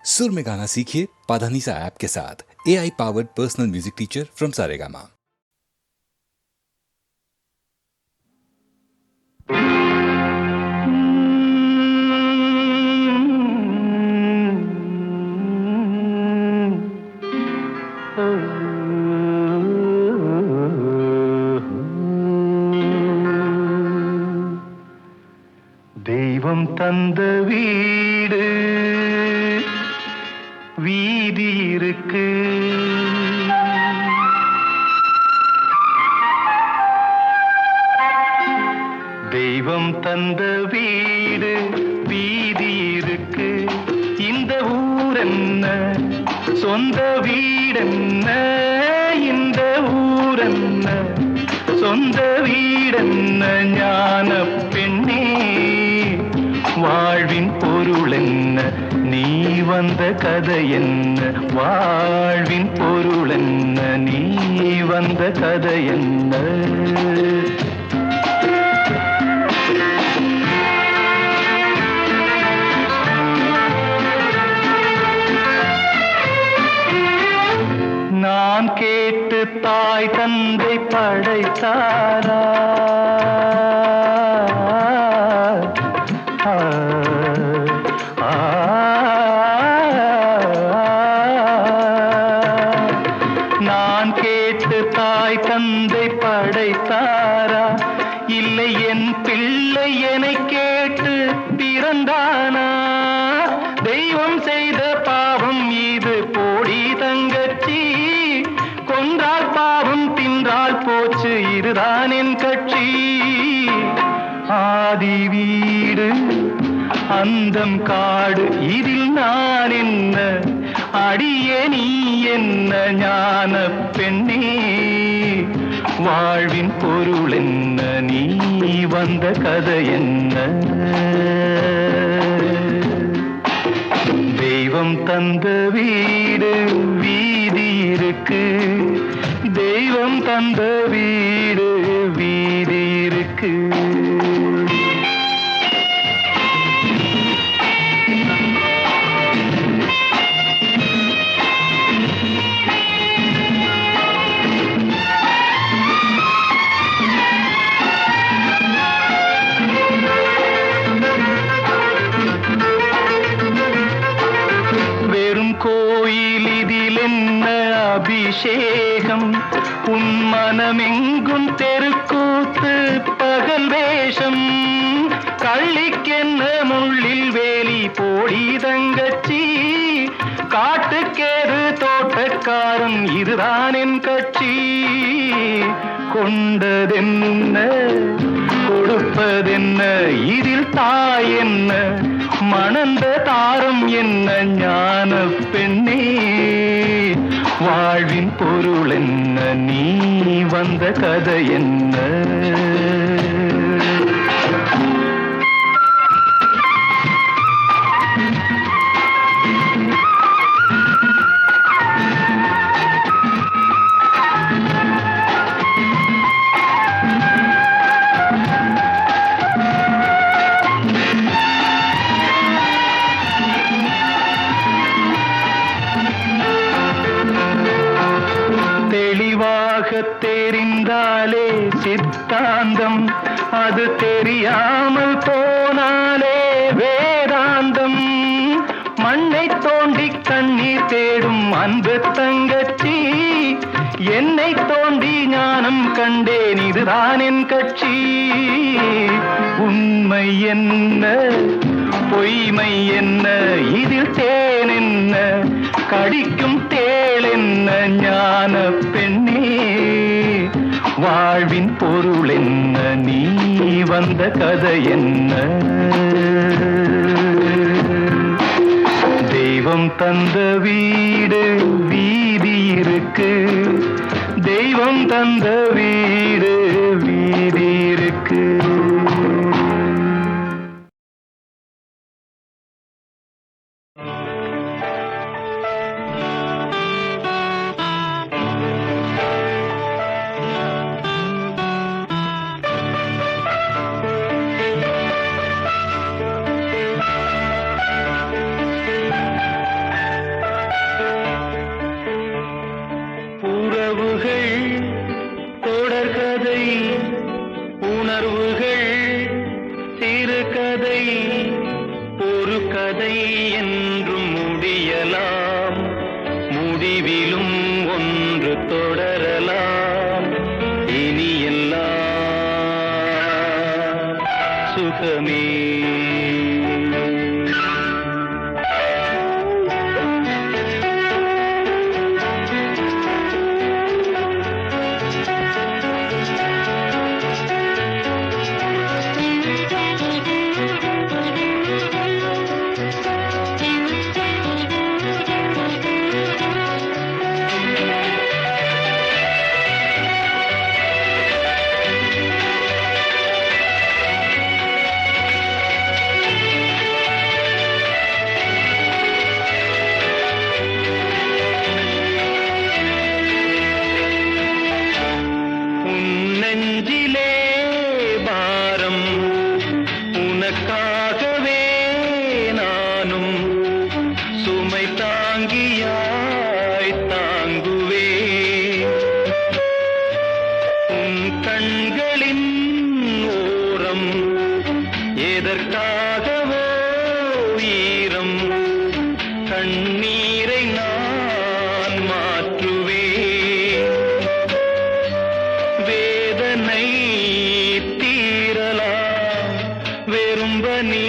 सुर में गाना सीखिए पाधानीसा ऐप के साथ। AI powered personal music teacher from Saregama. தெய்வம் தந்த வீடு வீதி இருக்கு, தெய்வம் தந்த வீடு வீதி இருக்கு. இந்த ஊரென்ன சொந்த வீடென்ன, இந்த ஊரென்ன சொந்த வீடென்ன, ஞான பெண்ணே வாழ்வின் பொருள் என்ன, நீ வந்த கதை என்ன, வாழ்வின் பொருள் என்ன, நீ வந்த கதை என்ன. நான் கேட்டு தாய் தந்தை படைத்தாரா, நான் கேட்டு தாய் தந்தை படைத்தாரா, இல்லை என் பிள்ளை என்னை கேட்டு பிறந்தானா. தெய்வம் செய்த பாவம் இது போடி தங்கச்சி, கொன்றால் பாவம் தின்றால் போச்சு இதுதான் என் கட்சி. ஆதி வீடு அந்தம் காடு இதில் நான் என்ன, அடியே நீ என்ன ஞான பெண்ணே, வாழ்வின் பொருள் என்ன, நீ வந்த கதை என்ன. தெய்வம் தந்த வீடு வீதி இருக்கு, தெய்வம் தந்த வீடு வீதி இருக்கு. கோயில் இதில் என்ன அபிஷேகம், உன் மனமெங்கும் தெருக்கூத்து பகல் வேஷம். கள்ளிக்கென்ன முள்ளில் வேலி போடி தங்கச்சி, காட்டுக்கேது தோட்டக்காரன் இதுதான் என் கட்சி. கொண்டதென்ன கொடுப்பதென்ன, இதில் தாய் என்ன மணந்த தாரம் என்ன, ஞான பெண்ணே வாழ்வின் பொருள் என்ன, நீ வந்த கதை என்ன. தெரிந்தாலே சித்தாந்தம், அது தெரியாமல் போனாலே வேதாந்தம். மண்ணை தோண்டி கண்ணீர் தேடும் அன்பு தங்கச்சி, என்னை தோண்டி ஞானம் கண்டேன் இதுதான் என் கட்சி. உண்மை என்ன பொய்மை என்ன, இதில் தேன் என்ன கடிக்கும் தேள் என்ன, ஞான பெண்ணே வாழ்வின் பொருள் என்ன, நீ வந்த கதை என்ன. தெய்வம் தந்த வீடு வீதி இருக்கு, தெய்வம் தந்த வீடு வீதி இருக்கு. கண்ணீரை நான் மாற்றுவேன். வேதனை தீரலாம், வெறும்ப நீ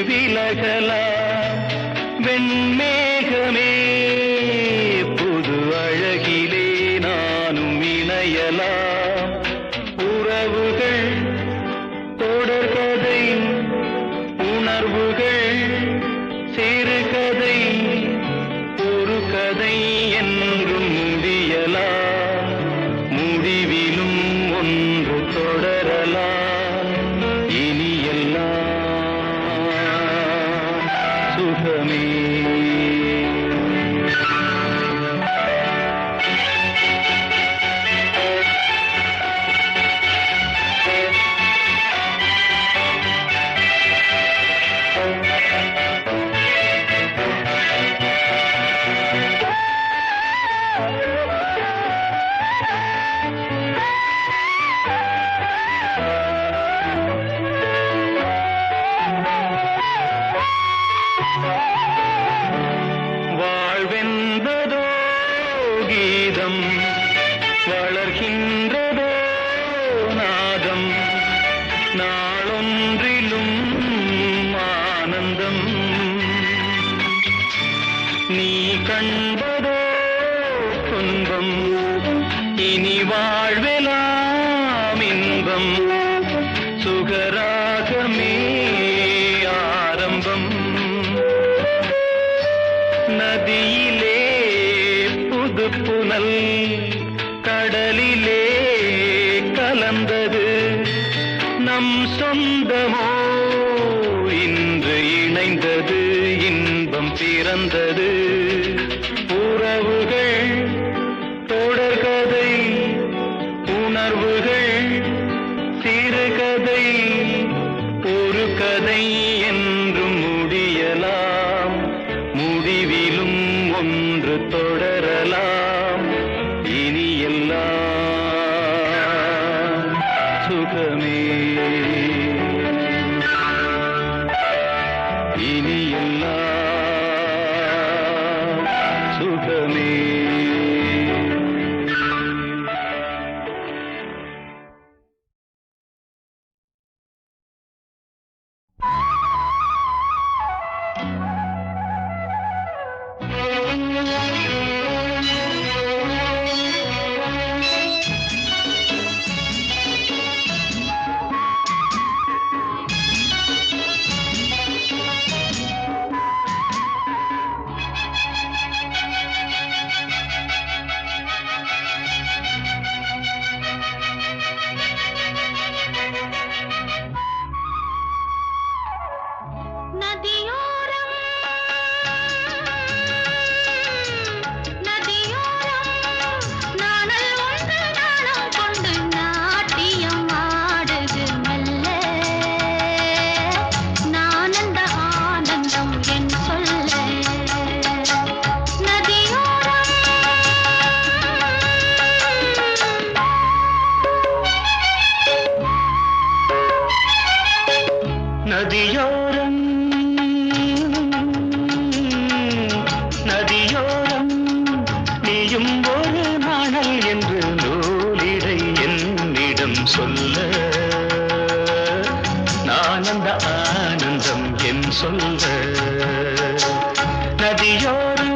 விலகலாம். வெண்மேகமே புது அழகிலே நானும் இணையலாம். உறவுகள் தொடர்கதை, உணர்வுகள் சிறுகதை, ஒரு கதை என்றும் முடியலாம். முடிவிலும் ஒன்று தொடரலாம். இனி எல்லாம் சுகமே. வாழ்வென்பதோ கீதம், வளர்கின்றதோ நாதம். நாளொன்றிலும் ஆனந்தம், நீ கண்பதோ துன்பம். இனி வாழ்வெலாம் இன்பம், சுகராகமே ஆரம்பம். நதியிலே புது புனல், கடலிலே கலந்தது. நம் சொந்தமோ இன்று இணைந்தது, இன்பம் பிறந்தது. உறவுகள் தொடர்கதை, உணர்வுகள் சிறுகதை, ஒரு கதை என்றும் முடியலாம். முடிவிலும் ஒன்று தொடரலாம். இனி எல்லாம் சுகமே. இனி எல்லாம் சுகமே. நதியோரம் நதியோரம் நீயும் ஒரு நாணல் என்று நூலிடை என்னிடம் சொல்ல, நான் அந்த ஆனந்தம் என் சொல்ல. நதியோரம்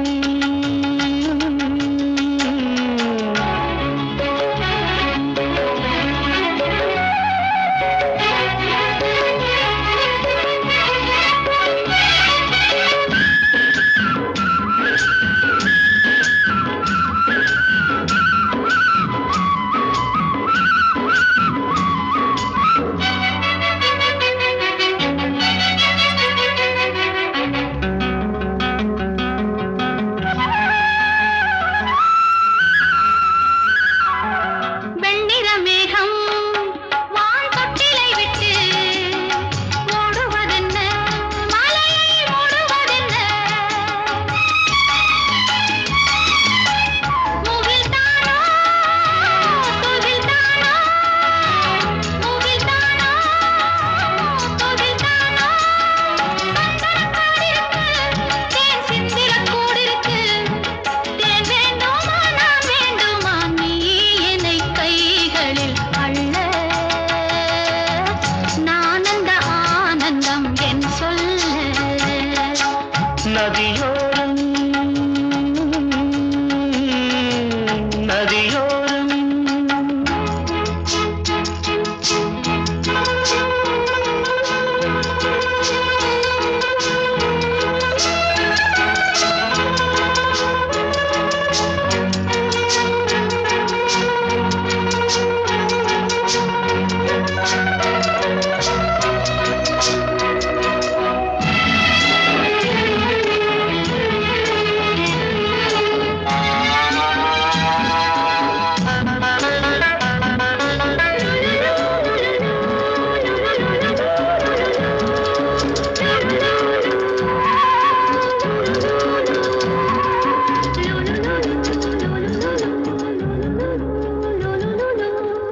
நதியோரம் நதியோரம்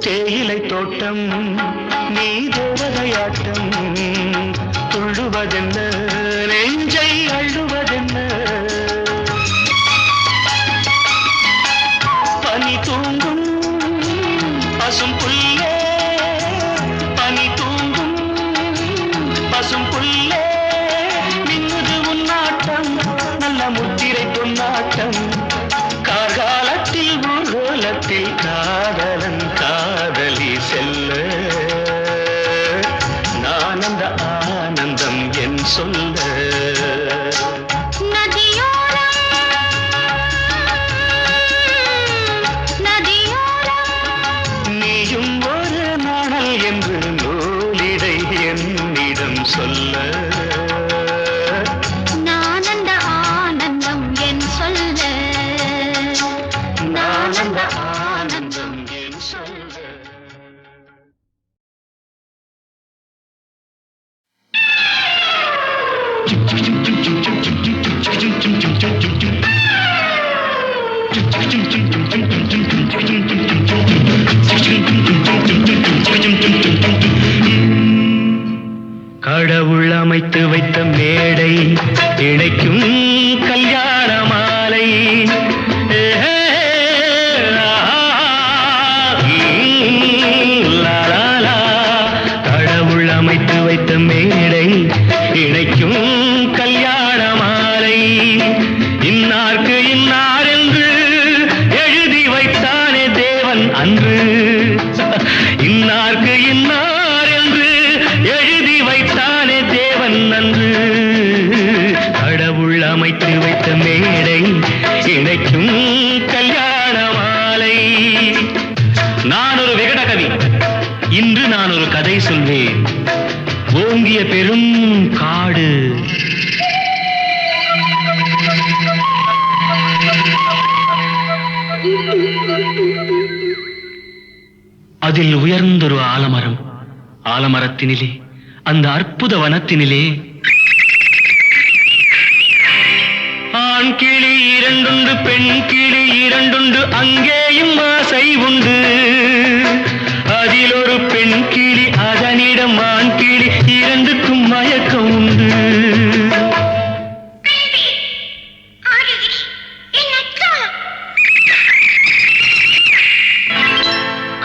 தேயிலை தோட்டம் நீ தேவதையாட்டம் துள்ளுவதென்ன நெஞ்சை அள்ளுவதென்ன பனி தூங்கும் பசும் புல்லே பனி தூங்கும் பசும் புல்லே மின்னுது உன்னாட்டம் நல்ல முத்திரை பொன்னாட்டம் கார்காலத்தில் ஊர்வலத்தில் காதலன் காதலி செல்ல நான் அந்த ஆனந்தம் என் சொல்ல நீயும் ஒரு நாணல் என்று நூலிடை என்னிடம் சொல்ல கடவுள் அமைத்து வைத்த மேடை இணைக்கும் கல்யாண மாலை கடவுள் அமைத்து வைத்த மேடை இணைக்கும் கல்யாண மாலை இன்னார்க்கு இன்னார் என்று எழுதி வைத்தானே தேவன் அன்று இன்னார்க்கு இன்னார் என்று எழுதி வைத்தானே தேவன் அன்று கடவுள் அமைத்து வைத்த மேடை இணைக்கும் கல்யாண மாலை நான் ஒரு விகடகவி இன்று நான் ஒரு கதை சொல்வேன் ஓங்கிய பெரும் காடு அதில் உயர்ந்தொரு ஆலமரம் ஆலமரத்தினிலே அந்த அற்புத வனத்தினிலே ஆண் கிளி இரண்டுண்டு பெண் கிளி இரண்டுண்டு அங்கேயும் ஆசை உண்டு அதில் ஒரு பெண் கிளி அதனிடம் ஆண் கிளி இரண்டுக்கும் மயக்கம் உண்டு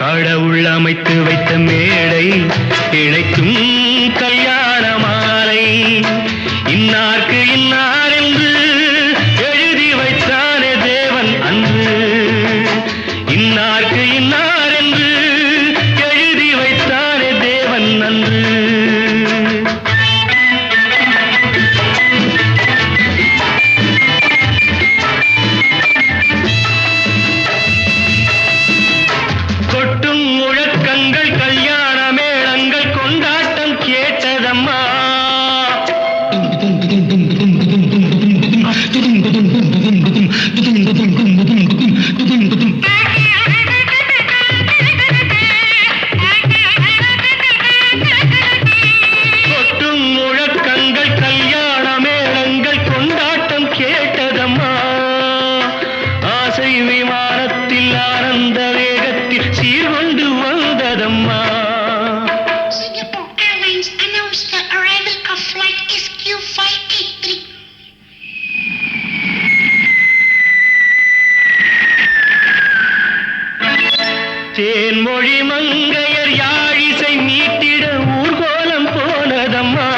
கடவுள் அமைத்து வைத்த மேடை இணைக்கும் கல்யாண மாலை இன்னார்க்கு இன்னார் என்று எழுதி வைத்தானே தேவன் அன்று இன்னார்க்கு இன்னார் என்று எழுதி வைத்தானே தேவன் அன்று கொட்டும் முழக்கங்கள் கல்யாண மேளங்கள் கொண்டாட்டம் கேட்டதம்மா கொட்டும் முழக்கங்கள் கல்யாண மேளங்கள் கொண்டாட்டம் கேட்டதம்மா ஆசை விமானத்தில் ஆனந்த வேகத்தில் சீர்கொண்டு வந்ததம்மா Singapore Airlines announced the arrival of flight SQ583. Thenmozhi மங்கையர் யாழிசை மீட்டிட ஊர்கோலம் போனதம்மா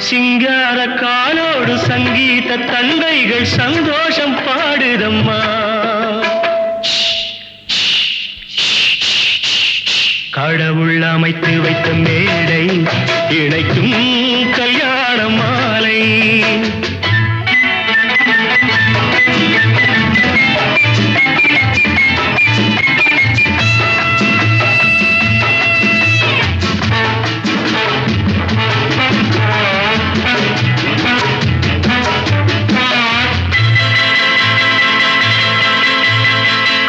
சிங்கார காலோடு சங்கீத தந்தைகள் சந்தோஷம் பாடுதம்மா. கடவுள் அமைத்து வைத்த மேடை இணைக்கும் கல்யாண மாலை.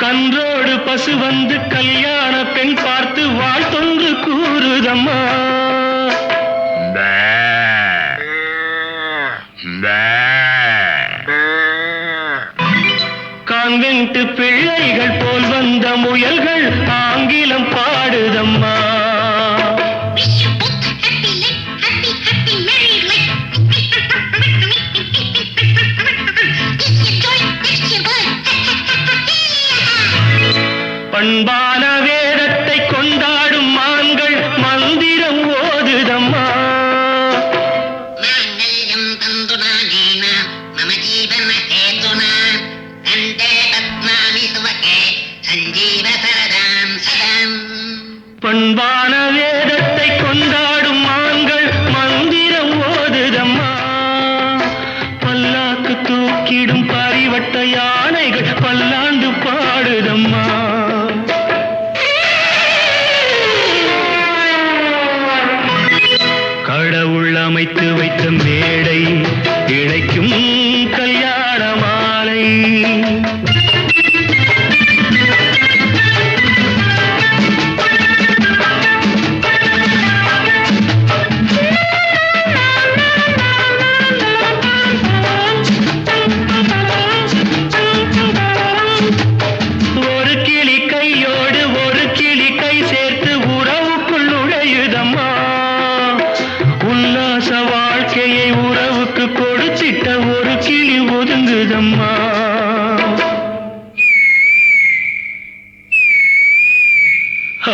கன்றோடு பசு வந்து கல்யாண பெண் பார்த்து வாழ்த்தொன்று கூறுதம்மா. கான்வென்ட் பிள்ளைகள் போல் வந்த முயல்கள் ஆங்கிலம் பாடுதம்மா. Wish you both a happy life, happy, happy, merry life. This your joy, that's your birth. பண்பான வேதத்தை கொண்டாடும் மான்கள் மந்திரம் ஓதுதம்மா. மாங்கல்யம் தந்துநானேன மம ஜீவன ஹேதுனா கண்டே பத்மாமி சுவகே சஞ்சீவ சரதாம் சதாம். பண்பான வேதத்தை கொண்டாடும் மான்கள் மந்திரம் ஓதுதம்மா. பல்லாக்கு தூக்கிடும் பரிவட்ட யானைகள் பல்லாண்டு பாடுதம்மா. கடவுள் அமைத்து வைத்த மேடை இணைக்கும் கல்யாண மாலை. ஒரு கிளி கையோடு ஒரு கிளி கை சேர்த்து உறவுக்குள் நுழையுதம்மா. உல்லாச வாழ்க்கையை உறவுக்கு கொடுத்திட்ட ஒரு கிளி ஒதுங்குதம்மா.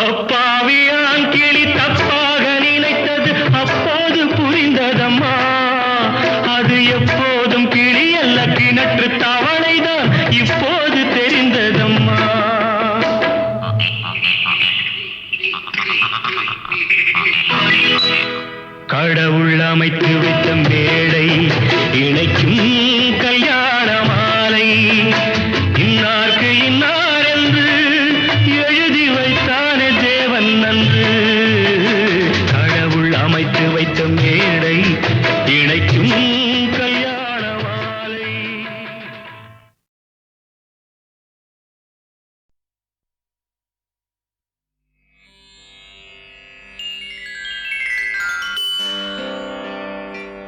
அப்பாவியான் கிளி தப்பாக நினைத்தது அப்போது புரிந்ததம்மா. அது எப்போதும் கிளி அல்ல கிணற்று தவளைதான் இப்போது தெரிந்ததம்மா. கடவுள் அமைத்து வைத்த மேடை இணைக்கும் கல்யாண மாலை. இன்னார்க்கு இன்னார் என்று எழுதி வைத்தானே தேவன் நன்று. கடவுள் அமைத்து வைத்த மேடை இணைக்கும் கல்யாண மாலை.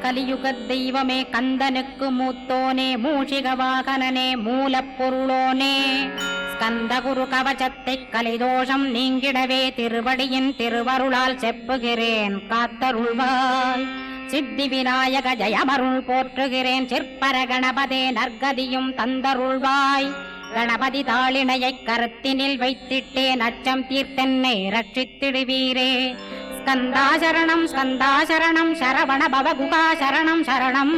கலியுகத் தெய்வமே கந்தனுக்கு மூத்தோனே மூஷிக வாகனனே மூலப்பொருளோனே ஸ்கந்தகுரு கவசத்தை கலிதோஷம் நீங்கிடவே திருவடியின் திருவருளால் செப்புகிறேன் காத்தருள்வாய். சித்தி விநாயக ஜயமருள் போற்றுகிறேன் சிற்பர கணபதே நற்கதியும் தந்தருள்வாய். கணபதி தாளிணையைக் கருத்தினில் வைத்திட்டேன் அச்சம் தீர்த்தென்னை ரட்சித்திடுவீரே. ஸ்கந்தாசரணம் ஸ்கந்தாசரணம் சரவண பவகுகாசரணம் சரணம்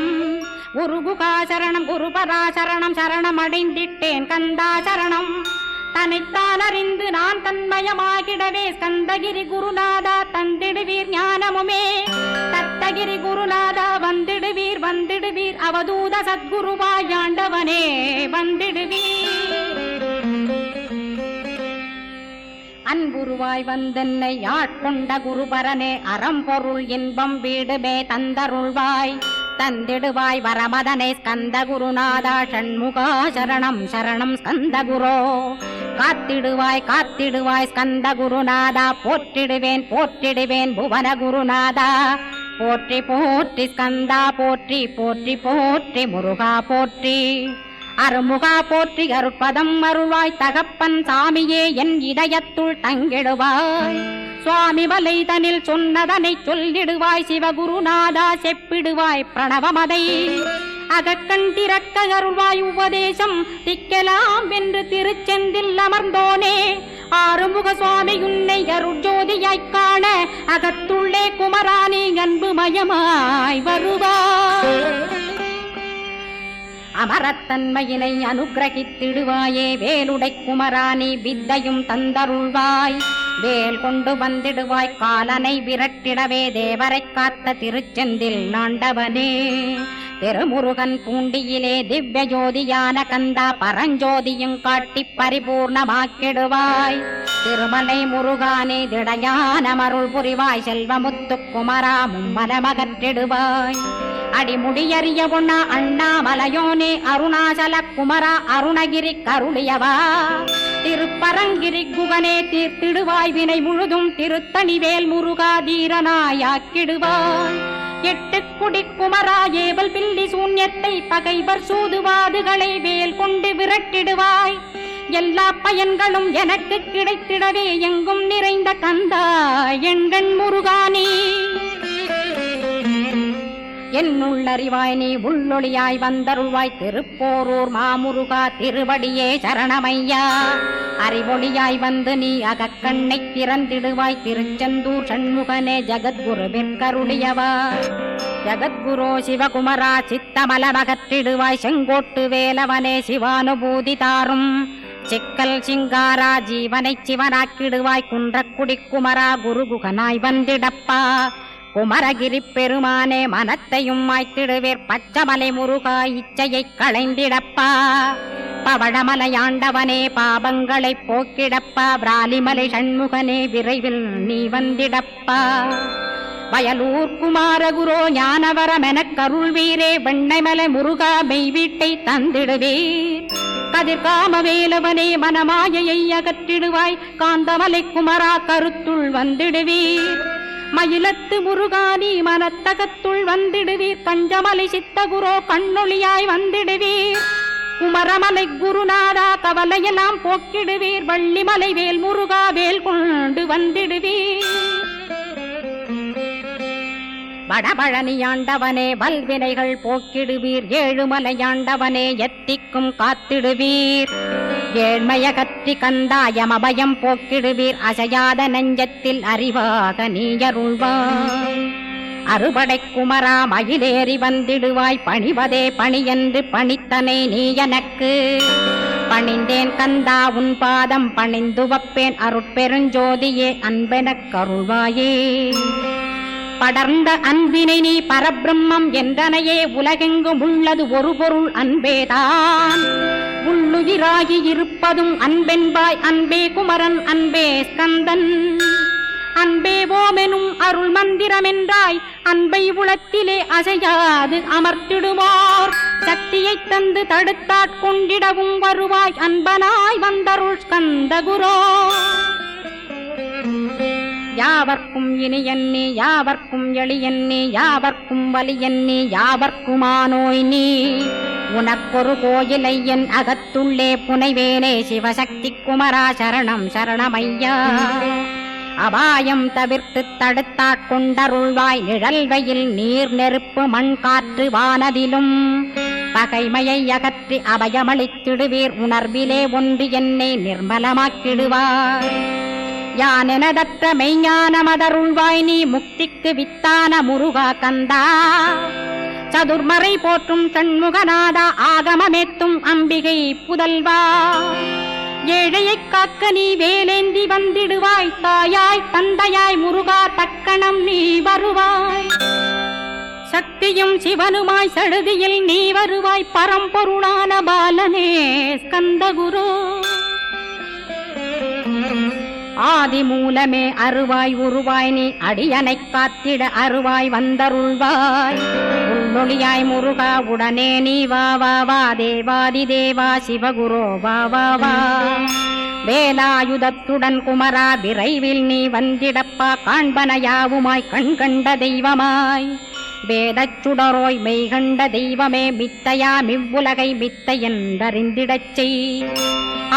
குருகுகாசரணம் குருபராசரணம் சரணம் அடைந்திட்டேன் கந்தாசரணம். தன்னைத்தான் அறிந்து நான் தன்மயமாகிடவே ஸ்கந்தகிரி குருநாதா தந்திடுவீர் ஞானமுமே. தத்தகிரி குருநாதா வந்திடுவீர் வந்திடுவீர் அவதூத சத்குருவாயாண்டவனே வந்திடுவீர். அன்புருவாய் வந்தென்னை ஆட்கொண்ட குருபரனே அறம்பொருள் இன்பம் வீடுமே தந்தருள்வாய். தந்திடுவாய் வரமதனை ஸ்கந்த குருநாதா ஷண்முகா சரணம் சரணம் ஸ்கந்த குரோ. காத்திடுவாய் காத்திடுவாய் ஸ்கந்த குருநாதா போற்றிடுவேன் போற்றிடுவேன் புவன குருநாதா. போற்றி போற்றி ஸ்கந்தா போற்றி போற்றி போற்றி முருகா போற்றி. அருமுகா போற்றி அருட்பதம் அருள்வாய் தகப்பன் சாமியே என் இதயத்துள் தங்கிடுவாய். சுவாமி வலைதனில் சொன்னதனை சொல்லிடுவாய் சிவகுருநாதா செப்பிடுவாய் பிரணவமதை. அகக்கண் திறக்க அருள்வாய் உபதேசம் திக்கலாம் என்று திருச்செந்தில் அமர்ந்தோனே. ஆறுமுக சுவாமி உன்னை அருட்ஜோதியாய்க் காண அகத்துள்ளே குமரானி அன்புமயமாய் வருவாய். அமரத்தன்மையினை அனுக்கிரகித்திடுவாயே வேலுடை குமரானி வித்தையும் தந்தருள்வாய். வேல் கொண்டு வந்திடுவாய் காலனை விரட்டிடவே தேவரை காத்த திருச்செந்தில் நாண்டவனே. திருமுருகன் பூண்டியிலே திவ்ய ஜோதியான கந்தா பரஞ்சோதியும் காட்டி பரிபூர்ணமாக்கிடுவாய். திருமலை முருகானே திடையான மருள் புரிவாய். செல்வமுத்து குமரா மும்மலமகற்றிடுவாய். அடிமுடியறிய உண்ணா அண்ணாமலையோனே அருணாசல குமரா அருணகிரி கருளியவா. திருப்பரங்கிரி குகனே தீர்த்திடுவாய் வினை முழுதும். திருத்தணிவேல் முருகா தீரனாயாக்கிடுவாய். எட்டு குடி குமரா ஏவல் பில்லி சூன்யத்தை பகைவர் சூதுவாதுகளை வேல் கொண்டு விரட்டிடுவாய். எல்லா பயன்களும் எனக்கு கிடைத்திடவே எங்கும் நிறைந்த கந்தா எண்கண் முருகானே. என்னுள்ளறிவாய் நீ உள்ளொளியாய் வந்தருள்வாய். திருப்போரூர் மாமுருகா திருவடியே சரணமையா. அறிவொளியாய் வந்து நீ அகக்கண்ணை திறந்திடுவாய். திருச்செந்தூர் சண்முகனே ஜகத்குருவிற்கருளியவா. ஜகத்குரோ சிவகுமரா சித்தமலமகற்றிடுவாய். செங்கோட்டு வேலவனே சிவானுபூதி தாரும். சிக்கல் சிங்காரா ஜீவனை சிவனாக்கிடுவாய். குன்றக்குடி குமரா குருகுகனாய் வந்திடப்பா. குமரகிரி பெருமானே மனத்தையும் மாய்த்திடுவேர். பச்சமலை முருகா இச்சையை களைந்திடப்பா. பவழமலையாண்டவனே பாபங்களை போக்கிடப்பா. பிராலிமலை சண்முகனே விரைவில் நீ வந்திடப்பா. வயலூர் குமாரகுரோ ஞானவரமெனக் கருள்வீரே. வெண்ணைமலை முருகா மெய் வீட்டை தந்திடுவீர். கதிர்காம வேலவனே மனமாயையை அகற்றிடுவாய். காந்தமலை குமரா கருத்துள் வந்திடுவீர். மயிலத்து முருகானி மனத்தகத்துள் வந்திடுவீர். கஞ்சமலை சித்தகுரோ கண்ணொளியாய் வந்திடுவீர். குமரமலை குருநாதா கவலையெல்லாம் போக்கிடுவீர். வள்ளிமலை வேல் முருகா வேல் கொண்டு வந்திடுவீர். வடபழனியாண்டவனே வல்வினைகள் போக்கிடுவீர். ஏழுமலையாண்டவனே எத்திக்கும் காத்திடுவீர். ஏழ்மையகற்றி கந்தாயமபயம் போக்கிடுவீர். அசையாத நெஞ்சத்தில் அறிவாக நீயருள்வாய். அறுபடை குமரா மயிலேறி வந்திடுவாய். பணிவதே பணியென்று பணித்தனை நீ எனக்கு. பணிந்தேன் கந்தா உன் பாதம் பணிந்துவப்பேன். அருட்பெருஞ்சோதியே அன்பெனக் கருள்வாயே. படர்ந்த அன்பினை நீ பரபிரம்மம் என்றனையே. உலகெங்கும் உள்ளது ஒரு பொருள் அன்பேதான். உள்ளுயிராகி இருப்பதும் அன்பென்பாய். அன்பே குமரன் அன்பே ஸ்கந்தன். அன்பே ஓமெனும் அருள் மந்திரமென்றாய். அன்பை உளத்திலே அசையாது அமர்த்திடுவார். சக்தியை தந்து தடுத்தாட்கொண்டிடவும் வருவாய். அன்பனாய் வந்தருள் ஸ்கந்தகுரோ. யாவர்க்கும் இனியன்னி யாவர்க்கும் எளியன்னி யாவர்க்கும் வலியன்னி யாவர்க்குமானோய் நீ. உனக்கொரு கோயிலை என் அகத்துள்ளே புனைவேனே. சிவசக்தி குமரா சரணம் சரணமையா. அபாயம் தவிர்த்து தடுத்தாட்கொண்டருள்வாய். நிழல் வெயில் நீர் நெருப்பு மண் காற்று வானதிலும் பகைமையை அகற்றி அபயமளித்திடுவீர். உணர்விலே ஒன்று என்னை நிர்மலமாக்கிடுவார். யானெனதற்ற மெய்ஞானமதருள்வாய் நீ. முக்திக்கு வித்தான முருகா கந்தா. சதுர்மறை போற்றும் சண்முகநாதா. ஆகமமேத்தும் அம்பிகை புதல்வா. ஏழையைக் காக்க நீ வேலேந்தி வந்திடுவாய். தாயாய் தந்தையாய் முருகா தக்கணம் நீ வருவாய். சக்தியும் சிவனுமாய் சடுதியில் நீ வருவாய். பரம்பொருளான பாலனே ஸ்கந்தகுரு. ஆதி மூலமே அருவாய் உருவாய் நீ. அடியனைக் காத்திட அருவாய் வந்தருள்வாய். உள்ளொளியாய் முருகா உடனே நீ வா வா வா. தேவாதி தேவா சிவகுரோ வா வா வா. வேலாயுதத்துடன் குமரா விரைவில் நீ வந்திடப்பா. காண்பனையாவுமாய் கண் கண்ட தெய்வமாய். வேதச் சுடரோய் மெய்கண்ட தெய்வமே. மித்தையா மிவ்வுலகை மித்தை என்றறிந்திடச் செய்.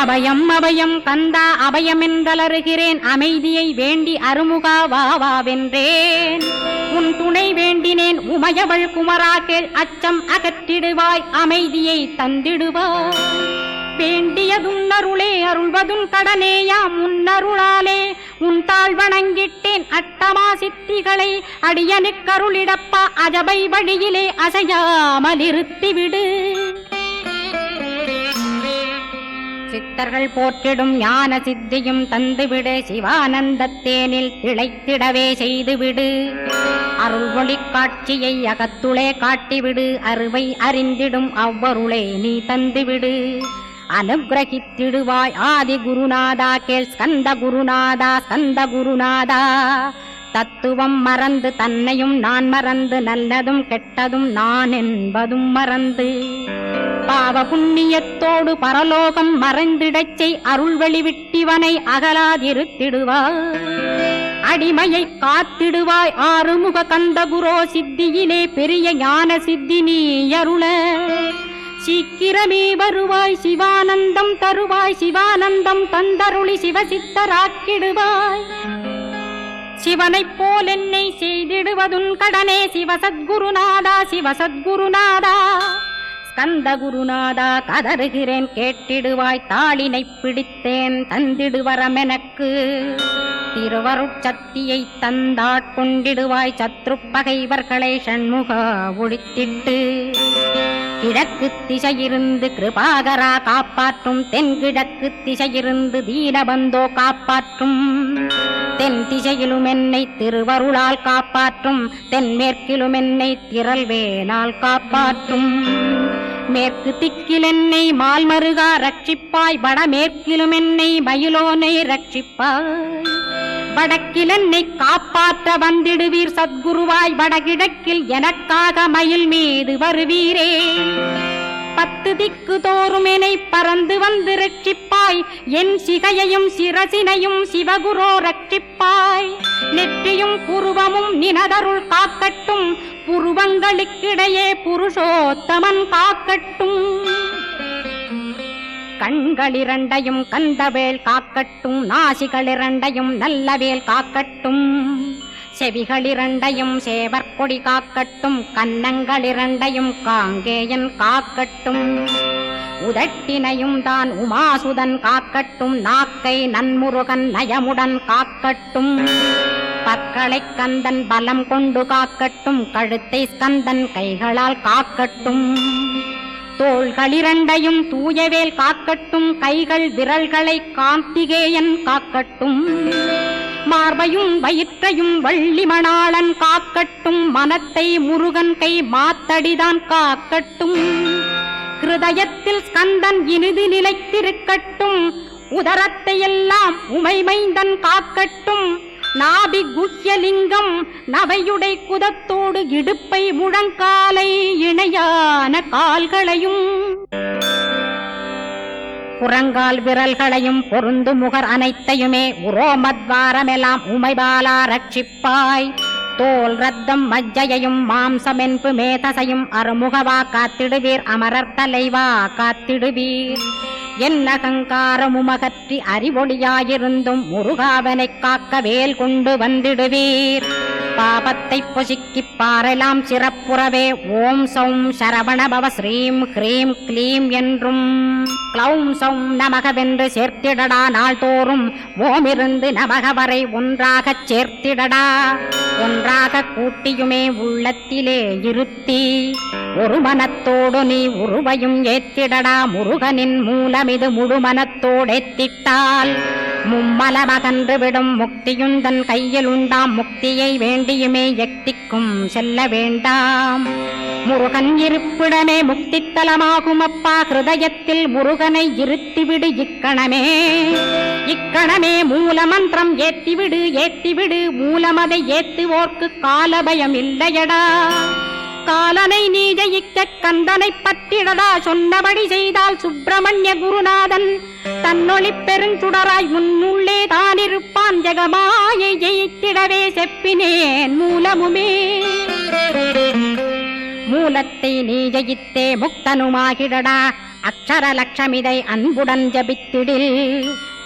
அபயம் அபயம் கந்தா அபயமென்றலறுகிறேன். அமைதியை வேண்டி அருமுகா வா வாவென்றேன். உன் துணை வேண்டினேன் உமையவள் குமரா கேள். அச்சம் அகற்றிடுவாய் அமைதியை தந்திடுவாய். வேண்டியதும் அருளே அருள்வதும் கடனேயாம் உன்னருளாலே உன் தாழ் வணங்கிட்டேன் அட்டமா சித்திகளை அடியனுக்கருளிடப்பா அஜபை வழியிலே அசையாமல் இருத்திவிடு. சித்தர்கள் போற்றிடும் ஞான சித்தியும் தந்துவிடு சிவானந்தத்தேனில் திளைத்திடவே செய்துவிடு. அருள் ஒளி காட்சியை அகத்துளே காட்டிவிடு அருவை அறிந்திடும் அவ்வருளே நீ தந்துவிடு. அனுகிரகித்திடுவாய் ஆதி குருநாதா கேள் ஸ்கந்த குருநாதா ஸ்கந்த குருநாதா. தத்துவம் மறந்து தன்னையும் நான் மறந்து நல்லதும் கெட்டதும் நான் என்பதும் மறந்து பாவ புண்ணியத்தோடு பரலோகம் மறைந்திடச் செய் அருள் வெளிவிட்டிவனை அகலாதிருத்திடுவாய். அடிமையை காத்திடுவாய் ஆறுமுக கந்த குரோ சித்தியிலே பெரிய ஞான சித்தி நீ அருள. சீக்கிரமே வருவாய் சிவானந்தம் தருவாய் சிவானந்தம் தந்தருளி சிவசித்தராக்கிடுவாய். சிவனைப் போல் என்னை செய்திடுவதுன் கடனே சிவசத்குருநாதா சிவசத்குருநாதா. ஸ்கந்த குருநாதா கதறுகிறேன் கேட்டிடுவாய் தாளினை பிடித்தேன் தந்திடுவரமெனக்கு. திருவருட்சக்தியை தந்தாட்கொண்டிடுவாய் சத்ரு பகைவர்களை ஷண்முகா ஒழித்திட்டு. கிழக்கு திசையிருந்து கிருபாகரா காப்பாற்றும் தென்கிழக்கு திசையிருந்து தீனபந்தோ காப்பாற்றும். தென் திசையிலும் என்னை திருவருளால் காப்பாற்றும் தென்மேற்கிலும் என்னை திரள்வேனால் காப்பாற்றும். மேற்கு திக்கில் என்னை மால்மருகா ரட்சிப்பாய் வடமேற்கிலும் என்னை மயிலோனை ரட்சிப்பாய். வடக்கில் என்னை காப்பாற்ற வந்திடுவீர் சத்குருவாய் வடகிழக்கில் எனக்காக மயில் மீது வருவீரே. 10 திக்கு தோறும் என்னை பறந்து வந்து ரட்சிப்பாய் என் சிகையையும் சிரசினையும் சிவகுரோ ரட்சிப்பாய். நெற்றியும் புருவமும் நினதருள் காக்கட்டும் புருவங்களுக்கிடையே புருஷோத்தமன் காக்கட்டும். கண்களிரண்டையும் கந்தவேல் காக்கட்டும் நாசிகளிரண்டையும் நல்லவேல் காக்கட்டும். செவிகளிரண்டையும் சேவற்கொடி காக்கட்டும் கன்னங்களிரண்டையும் காங்கேயன் காக்கட்டும். உதட்டினையும் தான் உமாசுதன் காக்கட்டும் நாக்கை நன்முருகன் நயமுடன் காக்கட்டும். பற்களை கந்தன் பலம் கொண்டு காக்கட்டும் கழுத்தை ஸ்கந்தன் கைகளால் காக்கட்டும். தோள்களிரண்டையும் தூயவேல் காக்கட்டும் கைகள் விரல்களை கார்த்திகேயன் காக்கட்டும். மார்பையும் வயிற்றையும் வள்ளி மணாளன் காக்கட்டும் மனத்தை முருகன் கை மாத்தடிதான் காக்கட்டும். கிருதயத்தில் ஸ்கந்தன் இனிது நிலைத்திருக்கட்டும் உதரத்தை எல்லாம் உமைமைந்தன் காக்கட்டும். நாபி குஹ்யலிங்கம் நவையுடை குதத்தோடு இடுப்பை முழங்காலை இணையான கால்களையும் புறங்கால் விரல்களையும் பொருந்து முகர் அனைத்தையுமே உரோமத்வாரமெல்லாம் உமைபாலா ரட்சிப்பாய். தோல் ரத்தம் மஜ்ஜையையும் மாம்சமென்பு மேதசையும் அருமுகவா காத்திடுவீர் அமரர் தலைவா காத்திடுவீர். என் அகங்காரமுமகற்றி அறிவொளியாயிருந்தும் முருகாவனைக் காக்க வேல் கொண்டு வந்திடுவீர். பாபத்தை பொசுக்கிப் பாரெலாம் சிறப்புறவே ஓம் சௌம் சரவணபவ ஸ்ரீம் ஹ்ரீம் க்ளீம் என்றும் க்ளௌம் சௌம் நமகவென்று சேர்த்திடடா நாள்தோறும் ஓமிருந்து நமக வரை ஒன்றாகச் சேர்த்திடடா. ஒன்றாக கூட்டியுமே உள்ளத்திலே இருத்தி ஒரு மனத்தோடு நீ உருவையும் ஏத்திடடா. முருகனின் மூலமிது முழுமனத்தோடேத்திட்டால் மும்மலமகன்று விடும் முக்தியுந்தன் கையில் உண்டாம். முக்தியை வேண்டியுமே எக்திக்கும் செல்ல வேண்டாம். முருகன் இருப்பிடமே முக்தித்தலமாகும் அப்பா. ஹிருதயத்தில் முருகனை இருத்திவிடு இக்கணமே. இக்கணமே மூலமந்திரம் ஏத்திவிடு ஏத்திவிடு. மூலமதை ஏத்துவோர்க்கு காலபயம் இல்லையடா. காலனை நீ ஜெயிக்க கந்தனை பற்றிடடா. சொன்னபடி செய்தால் சுப்பிரமணிய குருநாதன் தன்னொளி பெருஞ்சுடராய் முன்னுள்ளே தானிருப்பான். ஜெகமாயை ஜெயித்திடவே செப்பினேன் மூலமுமே. மூலத்தை நீ ஜெயித்தே முக்தனுமாகிடடா. அக்ஷர லட்சமிதை அன்புடன் ஜபித்திடில்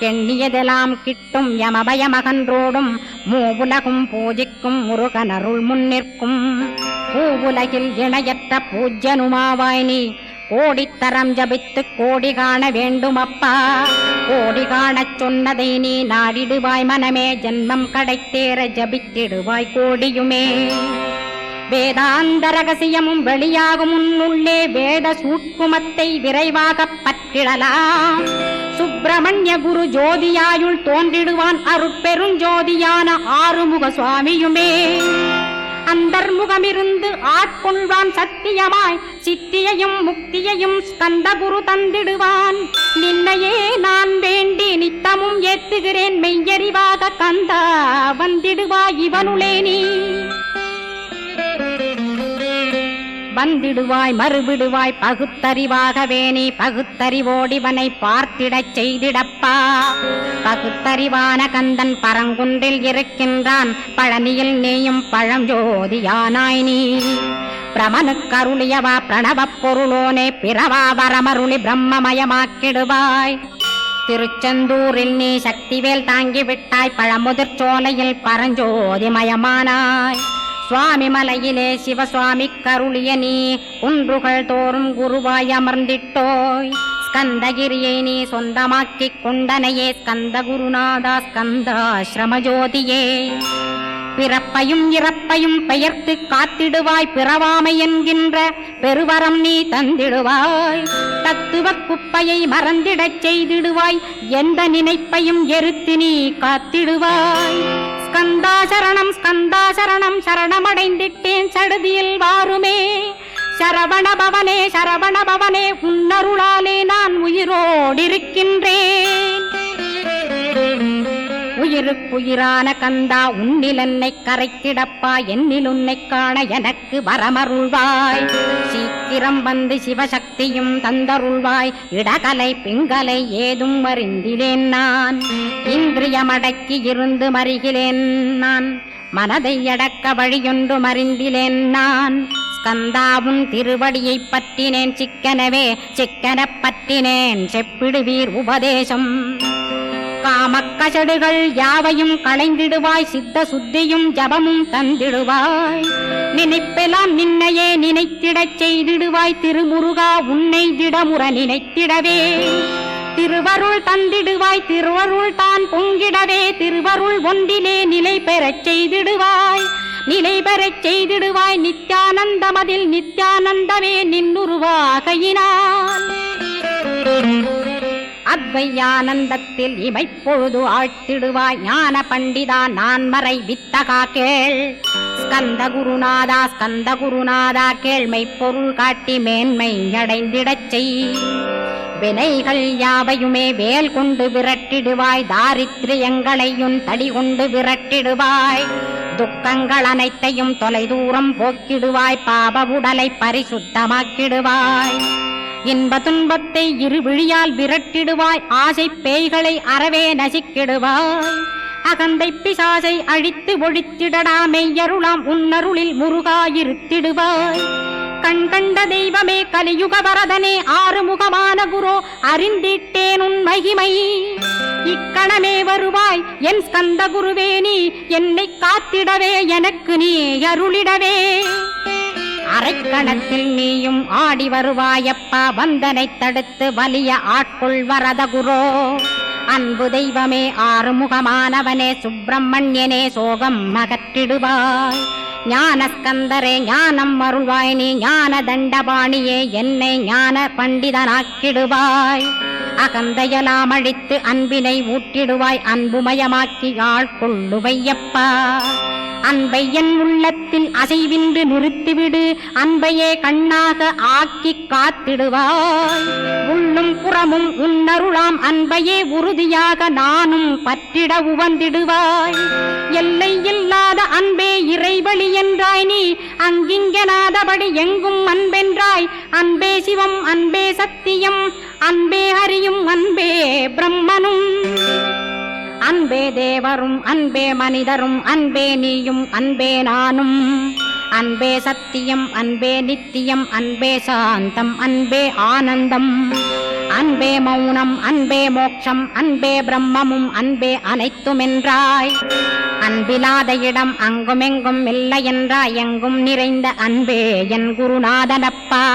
எண்ணியதெல்லாம் கிட்டும். யமபயமகன்றோடும் மூவுலகும் பூஜிக்கும் முருகனருள் முன்னிற்கும். பூவுலகில் இணையற்ற பூஜ்யனுமாவாய் நீ கோடித்தரம் ஜபித்து கோடி காண வேண்டும் அப்பா. கோடி காணச் சொன்னதை நீ நாடிடுவாய் மனமே, ஜென்மம் கடைத்தேற ஜபித்திடுவாய் கோடியுமே. வேதாந்த ரகசியமும் வெளியாகும் உன்னுள்ளே வேத சூட்குமத்தை விரைவாக பற்றிடலாம். சுப்பிரமணிய குரு ஜோதியாயுள் தோன்றிடுவான் அருட்பெருஞ்சோதியான ஆறுமுக சுவாமியுமே. அந்தர்முகமிருந்து ஆட்கொள்வான் சத்தியமாய், சித்தியையும் முக்தியையும் ஸ்கந்த குரு தந்திடுவான். நின்னையே நான் வேண்டி நித்தமும் ஏத்துகிறேன் மெய்யறிவாக கந்தா வந்திடுவாய் இவனுளே நீ. வந்திடுவாய் மறுவிடுவாய் பகுத்தறிவாகவே நீ, பகுத்தறிவோடிவனை பார்த்திடச் செய்திடப்பா. பகுத்தறிவான கந்தன் பரங்குன்றில் இருக்கின்றான், பழனியில் நீயும் பழஞ்சோதியானாய் நீ. பிரமனுக்கருளியவா பிரணவப் பொருளோனே, பிறவா வரமருளி பிரம்மமயமாக்கிடுவாய். திருச்செந்தூரில் நீ சக்திவேல் தாங்கிவிட்டாய், பழமுதிர் சோலையில் பரஞ்சோதிமயமானாய். சுவாமி மலையிலே சிவசுவாமி கருளிய நீ, குன்றுகள் தோறும் குருவாய் அமர்ந்திட்டோய். ஸ்கந்தகிரியை நீ சொந்தமாக்கிக் கொண்டனையே, ஸ்கந்த குருநாதா ஸ்கந்தாஸ்ரமஜோதியே. பிறப்பையும் இறப்பையும் பெயர்த்து காத்திடுவாய், பிறவாமை என்கின்ற பெருவரம் நீ தந்திடுவாய். தத்துவ குப்பையை மறந்திடச் செய்திடுவாய், எந்த நினைப்பையும் எரித்து நீ காத்திடுவாய். ஸ்கந்தா சரணம் ஸ்கந்தா சரணம், சரணமடைந்திட்டேன் சடுதியில் வாருமே. சரவணபவனே சரவணபவனே, உன்னருளாலே நான் உயிரோடிருக்கின்றேன். உயிருக்குயிரான கந்தா உன்னில் என்னை கரைத்திடப்பா, என்னில் உன்னை காண எனக்கு வரமருள்வாய். சீக்கிரம் வந்து சிவசக்தியும் தந்தருள்வாய், இடகலை பிங்கலை ஏதும் அறிந்திலேன் நான். இந்திரியமடக்கி இருந்து மறிகிறேன் நான், மனதை அடக்க வழியொன்று மறிந்திலேன் நான். ஸ்கந்தாவும் திருவடியை பற்றினேன் சிக்கனவே, சிக்கனப் பற்றினேன் செப்பிடுவீர் உபதேசம். காமக்கசடுகள் யாவையும் களைந்திடுவாய், சித்த சுத்தியும் ஜபமும் தந்திடுவாய். நினைப்பெல்லாம் நின்னையே நினைத்திடச் செய்திடுவாய், திருமுருகா உன்னை திடமுற நினைத்திடவே. திருவருள் தந்திடுவாய், திருவருள் தான் பொங்கிடவே, திருவருள் ஒன்றிலே நிலை பெறச் செய்திடுவாய். நிலை பெறச் செய்திடுவாய் நித்யானந்தமதில் நித்யானந்தமே நின்னுருவாகையினால். அத்வையானந்தத்தில் இமைப்பொழுது ஆழ்த்திடுவாய், ஞான பண்டிதா நான் மறை வித்தகா கேள். ஸ்கந்த குருநாதா ஸ்கந்த குருநாதா கேள்மை பொருள் காட்டி மேன்மை அடைந்திடச் செய். வினைகள் யாவையுமே வேல் கொண்டு விரட்டிடுவாய், தாரித்ரியங்களையும் தடி கொண்டு விரட்டிடுவாய். துக்கங்கள் அனைத்தையும் தொலைதூரம் போக்கிடுவாய், பாப உடலை பரிசுத்தமாக்கிடுவாய். இன்ப துன்பத்தை இரு விழியால் விரட்டிடுவாய், ஆசை பேய்களை அறவே நசிக்கிடுவாய். அகந்தை பிசாசை அழித்து ஒழித்திடடா, மெய்யருளாம் உன்னருளில் முருகாயிருத்திடுவாய். கண் கண்ட தெய்வமே கலியுக வரதனே, ஆறுமுகமான குரோ அறிந்திட்டேன் உன் மகிமை. இக்கணமே வருவாய் என் ஸ்கந்த குருவே, நீ என்னை காத்திடவே எனக்கு நீ அருளிடவே. அரைக்கணத்தில் நீயும் ஆடி வருவாயப்பா, வந்தனை தடுத்து வலிய ஆட்கொள் வரத குரோ. அன்பு தெய்வமே ஆறுமுகமானவனே, சுப்பிரமணியனே சோகம் அகற்றிடுவாய். ஞானஸ்கந்தரே ஞானம் அருள்வாய் நீ, ஞான தண்டபாணியே என்னை ஞான பண்டிதனாக்கிடுவாய். அகந்தையலாம் அழித்து அன்பினை ஊட்டிடுவாய், அன்புமயமாக்கி ஆட்கொள்ளுவையப்பா. அன்பை என் உள்ளத்தில் அசைவின்று நிறுத்திவிடு, அன்பையே கண்ணாக ஆக்கி காத்திடுவாய். உள்ளும் புறமும் உன்னருளாம் அன்பையே உறுதியாக நானும் பற்றிட உவந்திடுவாய். எல்லை இல்லாத அன்பே இறைவழி என்றாய் நீ, அங்கிங்கனாதபடி எங்கும் அன்பென்றாய். அன்பே சிவம் அன்பே சத்தியம் அன்பே ஹரியும் அன்பே பிரம்மனும். அன்பே தேவரும் அன்பே மனிதரும் அன்பே நீயும் அன்பே நானும். அன்பே சத்தியம் அன்பே நித்தியம் அன்பே சாந்தம் அன்பே ஆனந்தம். அன்பே மௌனம் அன்பே மோட்சம் அன்பே பிரம்மமும் அன்பே அனைத்துமென்றாய். அன்பிலாத இடம் அங்குமெங்கும் இல்லை என்றாய், எங்கும் நிறைந்த அன்பே என் குருநாதனப்பா.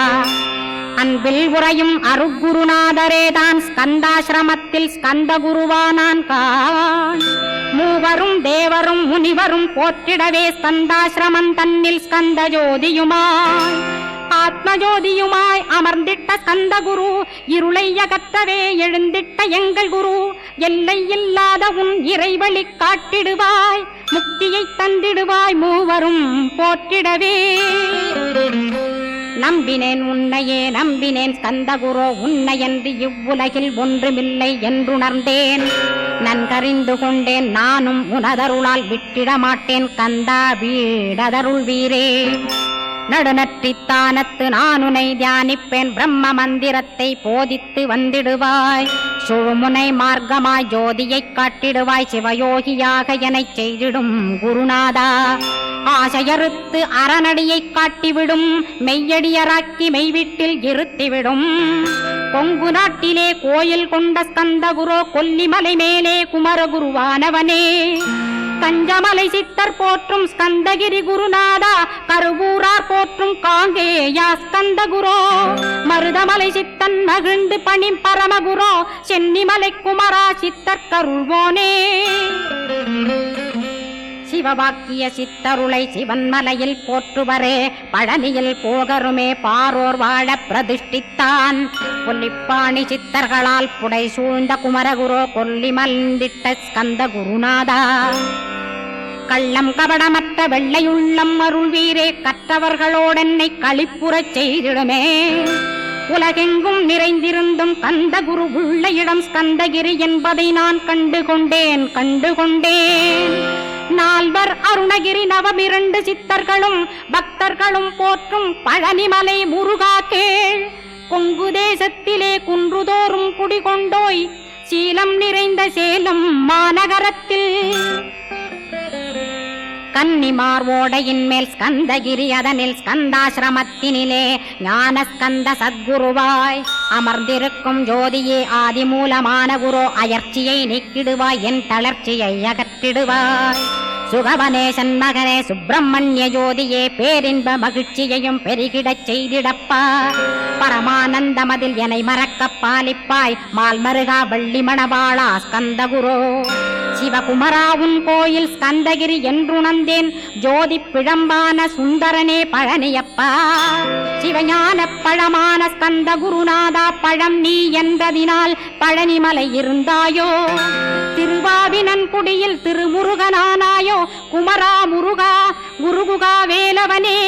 அன்பில் உறையும் அருட்குருநாதரேதான் ஸ்கந்தாசிரமத்தில் ஸ்கந்த குருவானான் கான். மூவரும் தேவரும் முனிவரும் போற்றிடவே ஸ்கந்தாசிரமம் தன்னில் ஸ்கந்த ஜோதியுமாய் ஆத்மஜோதியுமாய் அமர்ந்திட்ட ஸ்கந்த குரு, இருளை அகற்றவே எழுந்திட்ட எங்கள் குரு, எல்லை இல்லாத உன் இறைவழி காட்டிடுவாய், முக்தியை தந்திடுவாய் மூவரும் போற்றிடவே. நம்பினேன் உன்னையே நம்பினேன் ஸ்கந்தகுரோ, உன்னையன்றி இவ்வுலகில் ஒன்றுமில்லை என்றுணர்ந்தேன், நன்கறிந்து கொண்டேன் நானும் உனதருளால் விட்டிட மாட்டேன் கந்தா வீடதருள் வீரே. நடுநற்றித்தானத்து நானுனை தியானிப்பேன், பிரம்ம மந்திரத்தை போதித்து வந்திடுவாய், சுழுமுனை மார்க்கமாய் ஜோதியை காட்டிடுவாய், சிவயோகியாக எனச் செய்திடும் குருநாதா. ஆசையறுத்து அறநடியை காட்டிவிடும், மெய்யடியராக்கி மெய்வீட்டில் இருத்திவிடும், கொங்கு நாட்டிலே கோயில் கொண்ட ஸ்கந்தகுரோ, கொல்லிமலை மேலே குமரகுருவானவனே. கஞ்சமலை சித்தர் போற்றும் ஸ்கந்தகிரி குருநாதா, கருவூரார் போற்றும் காங்கேயா ஸ்கந்தகுரோ, மருதமலை சித்தன் மகிழ்ந்து பணி பரமகுரோ, சென்னிமலை குமரா சித்தர் கருள்வோனே. சிவவாக்கிய சித்தருளை சிவன்மலையில் போற்றுவரே, பழனியில் போகருமே பாரோர் வாழ பிரதிஷ்டித்தான், கொல்லிப்பாணி சித்தர்களால் புடை சூழ்ந்த குமரகுரோ, கொல்லி மல்ந்திட்ட ஸ்கந்த குருநாதா. கள்ளம் கபடமற்ற வெள்ளையுள்ளம் அருள் வீரே, கற்றவர்களோடென்னை களிப்புறச் செய்திடுமே, உலகெங்கும் நிறைந்திருந்தும் கந்த குரு உள்ள இடம் ஸ்கந்தகிரி என்பதை நான் கண்டுகொண்டேன். நால்வர் அருணகிரி நவமிரண்டு சித்தர்களும் பக்தர்களும் போற்றும் பழனிமலை முருகா கேள், கொங்கு தேசத்திலே குன்றுதோறும் குடிகொண்டோய், சீலம் நிறைந்த சேலம் மாநகரத்தில் கன்னிமார் ஓடையின் மேல் ஸ்கந்தகிரி, அதனில் ஸ்கந்தாசிரமத்தினிலே ஞான ஸ்கந்த சத்குருவாய் அமர்ந்திருக்கும் ஜோதியே, ஆதிமூலமான குரு, அயற்சியை நீக்கிடுவாய், என் தளர்ச்சியை அகற்றிடுவாய். சுகவனேசன் மகனே சுப்பிரமணிய ஜோதியே, பேரின்ப மகிழ்ச்சியையும் பெருகிடச் செய்திடப்பா, பரமானந்தமதில் என்னை மறக்க பாலிப்பாய், மால்மருகா வள்ளி மணவாளா ஸ்கந்தகுரோ. சிவகுமராவுன் கோயில் ஸ்கந்தகிரி என்றுணர்ந்தேன், ஜோதி பிழம்பான சுந்தரனே பழனியப்பா. சிவஞான பழமான ஸ்கந்த குருநாதா, பழம் நீ என்றதினால் பழனிமலை இருந்தாயோ, திருவாவினன்குடியில் திருமுருகனானாயோ, குமரா முருகா குருகுகா வேலவனே.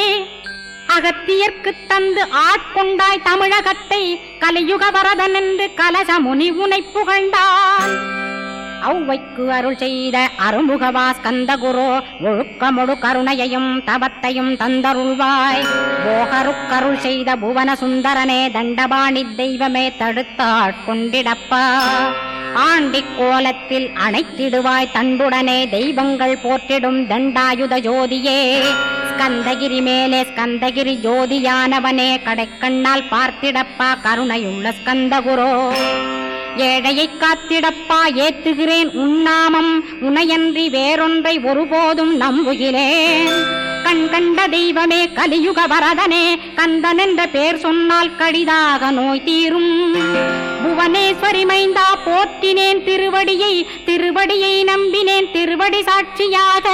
அகத்தியர்க்கு தந்து ஆட்கொண்டாய் தமிழகத்தை, கலியுக வரதன் என்று கலசமுனி உனை புகழ்ந்தான். ஔவைக்கு அருள் செய்த அருமுகவா ஸ்கந்தகுரோ, ஒழுக்கமொடு கருணையையும் தவத்தையும் தந்தருள்வாய், போகருக்கருள் செய்த புவன சுந்தரனே, தண்டபாணி தெய்வமே தடுத்தாட்கொண்டிடப்பா. ஆண்டி கோலத்தில் அணைத்திடுவாய் தண்டுடனே, தெய்வங்கள் போற்றிடும் தண்டாயுத ஜோதியே. ஸ்கந்தகிரி மேலே ஸ்கந்தகிரி ஜோதியானவனே, கடைக்கண்ணால் பார்த்திடப்பா கருணையுள்ள ஸ்கந்தகுரோ. ஏழையை காத்திடப்பா ஏத்துகிறேன் உன்னாமம், உனையன்றி வேறொன்றை ஒருபோதும் நம்புகிறேன். கண் கண்ட தெய்வமே கலியுக வரதனே, கந்தன் என்ற பேர் சொன்னால் கடிதாக நோய் தீரும். புவனேஸ்வரி மைந்தா போற்றினேன் திருவடியை நம்பினேன் திருவடி சாட்சியாக.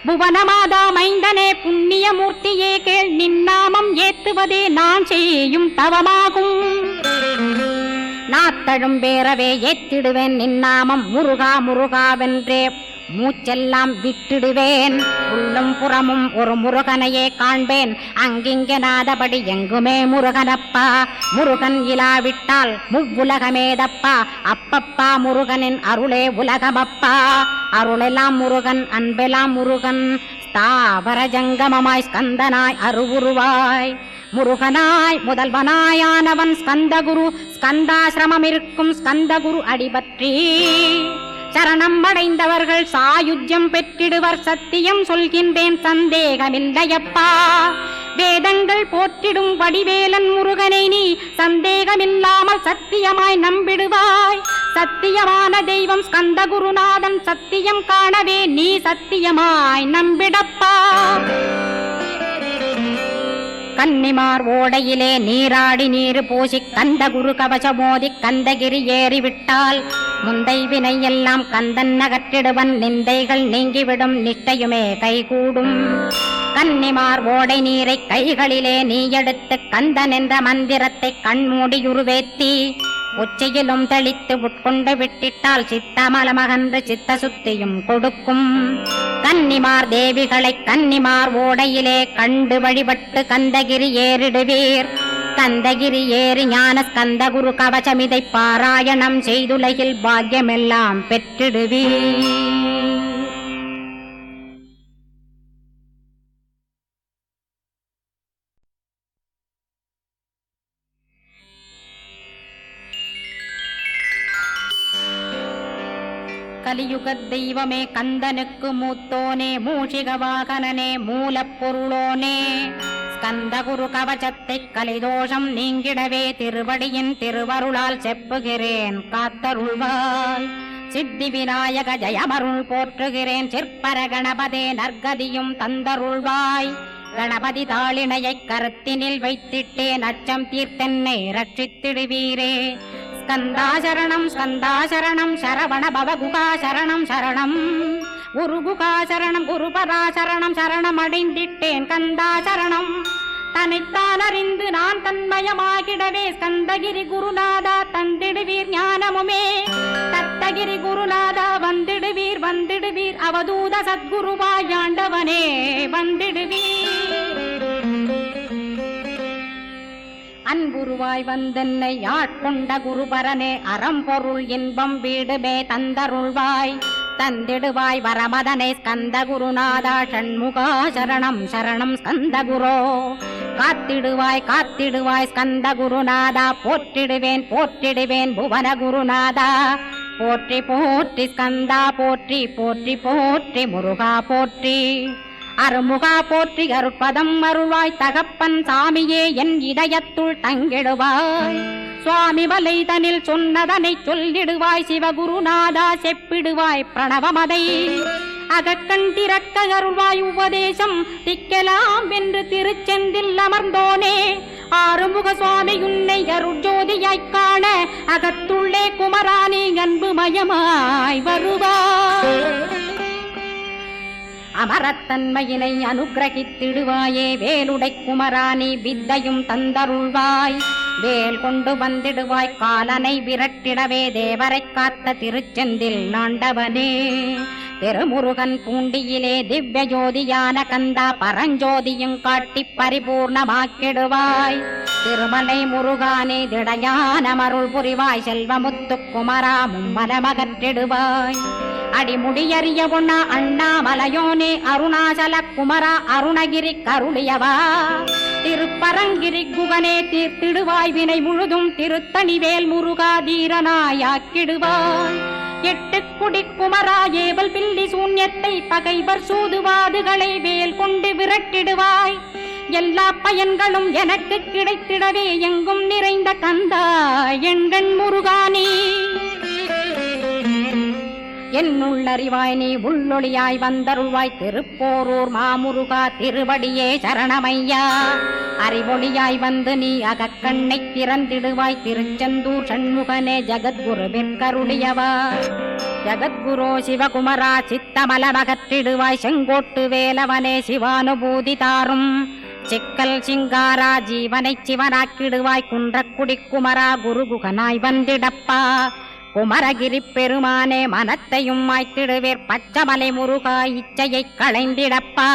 புவனமாதா மைந்தனே புண்ணியமூர்த்தியே கேள், நின்னாமம் ஏத்துவதே நான் செய்யும் தவமாகும். நாத்தழும் பேரவே ஏத்திடுவேன் நின்னாமம், முருகா முருகாவென்றே மூச்செல்லாம் விட்டிடுவேன். உள்ளும் புறமும் ஒரு முருகனையே காண்பேன், அங்கிங்கெனாதபடி எங்குமே முருகனப்பா. முருகன் இலாவிட்டால் முவ்வுலகமேதப்பா, அப்பப்பா முருகனின் அருளே உலகமப்பா. அருளெல்லாம் முருகன் அன்பெல்லாம் முருகன், ஸ்தாவர ஜங்கமமாய் ஸ்கந்தனாய் அருவுருவாய். முருகனாய் முதல்வனாயானவன் ஸ்கந்தகுரு, ஸ்கந்தாசிரமம் இருக்கும் ஸ்கந்தகுரு அடிபற்றி சரணம் அடைந்தவர்கள் சாயுஜ்யம் பெற்றிடுவர். சத்தியம் சொல்கின்றேன் சந்தேகமில்லையப்பா. வேதங்கள் போற்றிடும் வடிவேலன் முருகனை நீ சந்தேகமில்லாமல் சத்தியமாய் நம்பிடுவாய். சத்தியமான தெய்வம் ஸ்கந்தகுருநாதன், சத்தியம் காணவே நீ சத்தியமாய் நம்பிடப்பா. கன்னிமார் ஓடையிலே நீராடி நீரு பூசி கந்த குரு கவசமோதி கந்தகிரி ஏறிவிட்டால் முந்தை வினை எல்லாம் கந்தன் அகற்றிடுவன் நிந்தைகள் நீங்கிவிடும் நிஷ்டையுமே கைகூடும். கன்னிமார் ஓடை நீரை கைகளிலே நீ எடுத்து கந்தன் என்ற மந்திரத்தை கண்மூடியுருவேத்தி உச்சியிலும் தெளித்து உட்கொண்டு விட்டிட்டால் சித்தமலமகன்று சித்த சுத்தியும் கொடுக்கும். கன்னிமார் தேவிகளை கன்னிமார் ஓடையிலே கண்டு வழிபட்டு கந்தகிரி ஏறிடுவீர். கந்தகிரி ஏறி ஞான ஸ்கந்த குரு கவசமிதை பாராயணம் செய்துலகில் பாக்கியமெல்லாம் பெற்றிடுவீர். கலியுக தெய்வமே கந்தனுக்கு மூத்தோனே மூஷிக வாகனனே மூலப்பொருளோனே ஸ்கந்த குரு கவசத்தை கலிதோஷம் நீங்கிடவே திருவடியின் திருவருளால் செப்புகிறேன் காத்தருள்வாய். சித்தி விநாயக ஜயமருள் போற்றுகிறேன் சிற்பர கணபதே நற்கதியும் தந்தருள்வாய். கணபதி தாளினையை கருத்தினில் வைத்திட்டேன் அச்சம் தீர்த்தென்னை ரட்சித்திடுவீரே. ஸ்கந்தாசரணம் ஸ்கந்தாசரணம் சரவண பவகுகாசரணம் சரணம் குருகுகாசரணம் குருபராசரணம் சரணம் அடைந்திட்டேன் கந்தாசரணம். தன்னைத்தான் அறிந்து நான் தன்மயமாகிடவே ஸ்கந்தகிரி குருநாதா தந்திடுவீர் ஞானமுமே. தத்தகிரி குருநாதா வந்திடுவீர் வந்திடுவீர் அவதூத சத்குருவாயாண்டவனே வந்திடுவீர். அன்புருவாய் வந்தென்னை ஆட்கொண்ட குருபரனே அறம்பொருள் இன்பம் வீடுமே தந்தருள்வாய். தந்திடுவாய் வரமதனை ஸ்கந்த குருநாதா ஷண்முகா சரணம் சரணம் ஸ்கந்த குரோ. காத்திடுவாய் காத்திடுவாய் ஸ்கந்த குருநாதா போற்றிடுவேன் போற்றிடுவேன் புவன குருநாதா. போற்றி போற்றி ஸ்கந்தா போற்றி போற்றி போற்றி முருகா போற்றி. அருமுகா போற்றி அருட்பதம் அருள்வாய் தகப்பன் சாமியே என் இதயத்துள் தங்கிடுவாய். சுவாமி வலைதனில் சொன்னதனை சொல்லிடுவாய் சிவகுருநாதா செப்பிடுவாய் பிரணவமதை. அகக்கண் திறக்க அருள்வாய் உபதேசம் திக்கலாம் என்று திருச்செந்தில் அமர்ந்தோனே. ஆறுமுக சுவாமி உன்னை அருட்ஜோதியாய்க் காண அகத்துள்ளே குமரானி அன்புமயமாய் வருவாய். அமரத்தன்மையினை அனுகிரகித்திடுவாயே வேலுடை குமராணி வித்தையும் தந்தருள்வாய். வேல் கொண்டு வந்திடுவாய் காலனை விரட்டிடவே தேவரை காத்த திருச்செந்தில் ஆண்டவனே. திருமுருகன் பூண்டியிலே திவ்ய ஜோதியான கந்தா பரஞ்சோதியும் காட்டி பரிபூர்ணமாக்கிடுவாய். திருமலை முருகானே திடையான மருள் புரிவாய் செல்வமுத்து குமரா மும்மலமகற்றிடுவாய். அடிமுடியறிய உண்ணா அண்ணாமலையோனே அருணாசல குமரா அருணகிரி கருளியவா. திருப்பரங்கிரி குகனே தீர்த்திடுவாய் வினை முழுதும் திருத்தணிவேல் முருகா தீரனாயாக்கிடுவாய். எட்டு குடி குமரா ஏவல் பில்லி சூன்யத்தை பகைவர் சூதுவாதுகளை வேல் கொண்டு விரட்டிடுவாய். எல்லா பயன்களும் எனக்கு கிடைத்திடவே எங்கும் நிறைந்த கந்தா எண்கண் முருகானே. என்னுள்ளறிவாய் நீ உள்ளொளியாய் வந்தருள்வாய் திருப்போரூர் மாமுருகா திருவடியே சரணமையா. அறிவொளியாய் வந்து நீ அகக்கண்ணை திறந்திடுவாய் திருச்செந்தூர் சண்முகனே ஜகத்குருவிற்கருளியவா. ஜகத்குரோ சிவகுமரா சித்தமலமகற்றிடுவாய் செங்கோட்டு வேலவனே சிவானுபூதி தாரும். சிக்கல் சிங்காரா ஜீவனை சிவனாக்கிடுவாய் குன்றக்குடி குமரா குருகுகனாய் வந்திடப்பா. குமரகிரி பெருமானே மனத்தையும் மாய்த்திடுவேர் பச்சமலை முருகா இச்சையை களைந்திடப்பா.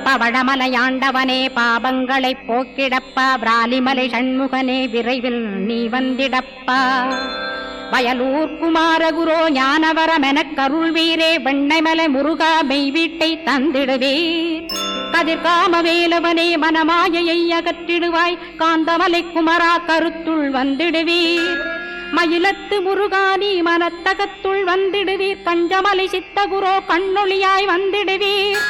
பவழமலையாண்டவனே பாபங்களை போக்கிடப்பா. பிராலிமலை சண்முகனே விரைவில் நீ வந்திடப்பா. வயலூர் குமாரகுரோ ஞானவரமெனக்கருள்வீரே வெண்ணைமலை முருகா மெய் வீட்டை தந்திடுவீர். கதிர்காம வேலவனே மனமாயையை அகற்றிடுவாய் காந்தமலை குமரா கருத்துள் வந்திடுவீர். மயிலத்து முருகானி மனத்தகத்துள் வந்திடுவீர். கஞ்சமலை சித்தகுரோ கண்ணொளியாய் வந்திடுவீர்.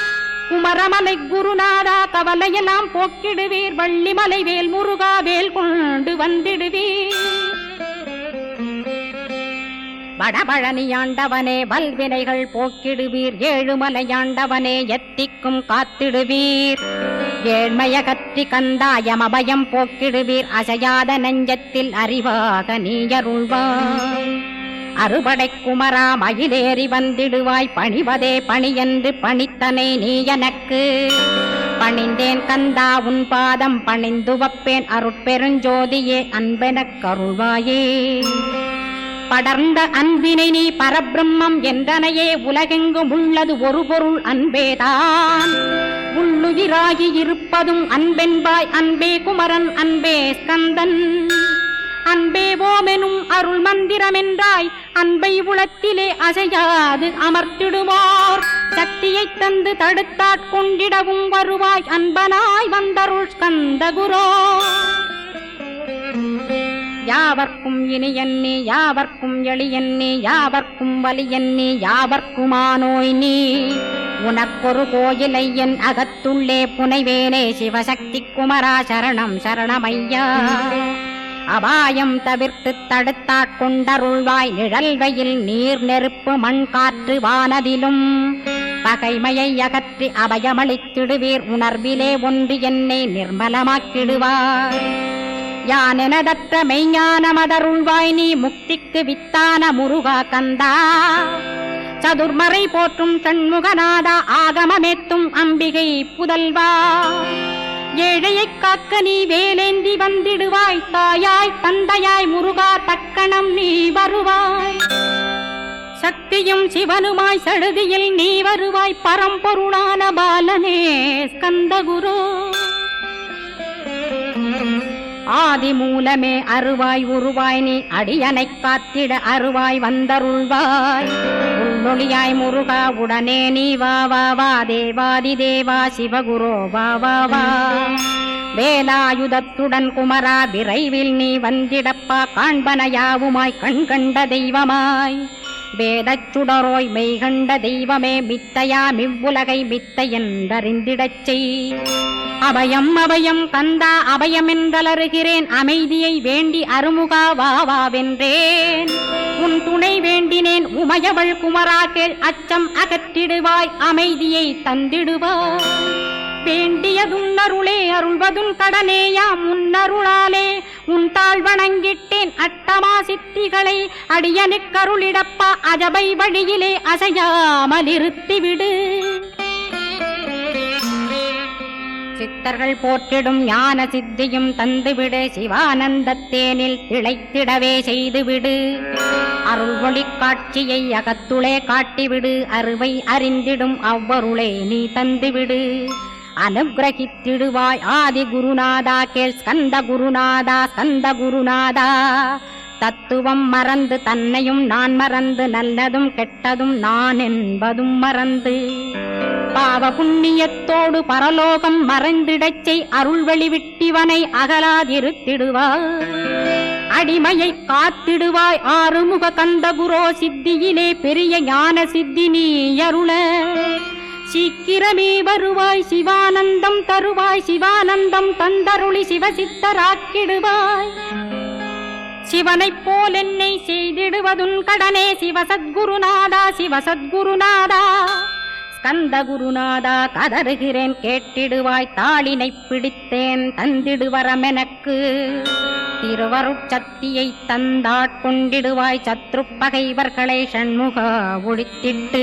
குமரமலை குருநாதா கவலையெல்லாம் போக்கிடுவீர். வள்ளிமலை வேல் முருகா வேல் கொண்டு வந்திடுவீர். வடபழனியாண்டவனே வல்வினைகள் போக்கிடுவீர். ஏழுமலையாண்டவனே எத்திக்கும் காத்திடுவீர். ஏழ்மையகற்றி கந்தாயம் அபயம் போக்கிடுவீர் அசையாத நெஞ்சத்தில் அறிவாக நீயருள்வாய் அறுபடை குமரா மயிலேறி வந்திடுவாய் பணிவதே பணியென்று பணித்தனை நீ எனக்கு பணிந்தேன் கந்தா உன் பாதம் பணிந்து வப்பேன் அருட்பெருஞ்சோதியே அன்பெனக் கருள்வாயே படர்ந்த அன்பினை நீ பரபிரம்மம் என்றனையே உலகெங்கும் உள்ளது ஒரு பொருள் அன்பேதான் உள்ளுயிராகி இருப்பதும் அன்பென்பாய் அன்பே குமரன் அன்பே ஸ்கந்தன் அன்பே ஓமெனும் அருள் மந்திரமென்றாய் அன்பை உளத்திலே அசையாது அமர்த்திடுவார் சக்தியை தந்து தடுத்தாட்கொண்டிடவும் வருவாய் அன்பனாய் வந்தருள் ஸ்கந்தகுரோ யாவர்க்கும் இனியன்னி யாவர்க்கும் எளியன்னி யாவர்க்கும் வலியன்னி யாவர்க்குமானோய் நீ உனக்கொரு கோயிலை என் அகத்துள்ளே புனைவேனே சிவசக்தி குமரா சரணம் சரணமையா அபாயம் தவிர்த்து தடுத்தாட்கொண்டருள்வாய் நிழல் வெயில் நீர் நெருப்பு மண் காற்று வானதிலும் பகைமையை அகற்றி அபயமளித்திடுவீர் உணர்விலே ஒன்று என்னை நிர்மலமாக்கிடுவார் யானெனதற்ற மெய்ஞானமதருள்வாய் நீ முக்திக்கு வித்தான முருகா கந்தா சதுர்மறை போற்றும் சண்முகநாதா ஆகமமேத்தும் அம்பிகை புதல்வா ஏழையைக் காக்க நீ வேலேந்தி வந்திடுவாய் தாயாய் தந்தையாய் முருகா தக்கணம் நீ வருவாய் சக்தியும் சிவனுமாய் சடுதியில் நீ வருவாய் பரம்பொருளான பாலனே ஸ்கந்தகுரு ஆதி மூலமே அருவாய் உருவாய் நீ அடியனைக் காத்திட அருவாய் வந்தருள்வாய் உள்ளொளியாய் முருகா உடனே நீ வா வா வா தேவாதி தேவா சிவகுரோ வா வா வா வேலாயுதத்துடன் குமரா விரைவில் நீ வந்திடப்பா காண்பனையாவுமாய் கண் கண்ட தெய்வமாய் வேதச் சுடரோய் மெய்கண்ட தெய்வமே மித்தையா மிவ்வுலகை மித்தை என்றறிந்திடச் செய் அபயம் அபயம் கந்தா அபயமென்றலறுகிறேன் அமைதியை வேண்டி அருமுகா வாவென்றேன் உன் துணை வேண்டினேன் உமையவள் குமரா கேள் அச்சம் அகற்றிடுவாய் அமைதியை தந்திடுவாய் வேண்டியதும் அருளே அருள்வதும் கடனேயாம் உன்னருளாலே உன் தாழ் வணங்கிட்டேன் அட்டமா சித்திகளை அடியனுக்கருளிடப்பா அஜபை வழியிலே அசையாமலிருத்திவிடு சித்தர்கள் போற்றிடும் ஞான சித்தியும் தந்துவிடு சிவானந்தத்தேனில் திளைத்திடவே செய்துவிடு அருள் ஒளி காட்சியை அகத்துளே காட்டிவிடு அருவை அறிந்திடும் அவ்வருளே நீ தந்துவிடு அனுகிரகித்திடுவாய் ஆதி குருநாதா கேள் ஸ்கந்த குருநாதா ஸ்கந்த குருநாதா தத்துவம் மறந்து தன்னையும் நான் மறந்து நல்லதும் கெட்டதும் நான் என்பதும் மறந்து பாவ புண்ணியத்தோடு பரலோகம் மறைந்திடச் செய் அருள் வெளிவிட்டிவனை அகலாதிருத்திடுவாய் அடிமையை காத்திடுவாய் ஆறுமுக கந்தகுரோ சித்தியிலே பெரிய ஞான சித்தி நீ அருள சீக்கிரமே வருவாய் சிவானந்தம் தருவாய் சிவானந்தம் தந்தருளி சிவசித்தராக்கிடுவாய் சிவனைப் போல் என்னை செய்திடுவதுன் கடனே சிவசத்குருநாதா சிவசத்குருநாதா ஸ்கந்த குருநாதா கதறுகிறேன் கேட்டிடுவாய் தாளினை பிடித்தேன் தந்திடுவரமெனக்கு திருவருட்சக்தியை தந்தாட்கொண்டிடுவாய் சத்ரு பகைவர்களை ஷண்முகா ஒழித்திட்டு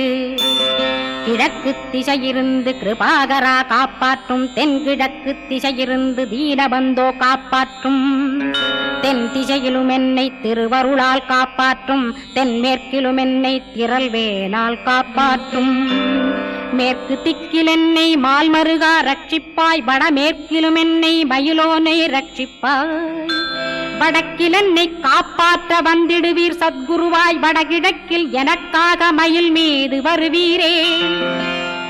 கிழக்கு திசையிருந்து கிருபாகரா காப்பாற்றும் தென்கிழக்கு திசையிருந்து தீனபந்தோ காப்பாற்றும் தென் திசையிலும் என்னை திருவருளால் காப்பாற்றும் தென்மேற்கிலும் என்னை திரள்வேலால் காப்பாற்றும் மேற்கு திக்கில் என்னை மால்மருகா ரட்சிப்பாய் வடமேற்கிலும் என்னை மயிலோனை ரட்சிப்பாய் வடக்கில் என்னை காப்பாற்ற வந்திடுவீர் சத்குருவாய் வடகிழக்கில் எனக்காக மயில் மீது வருவீரே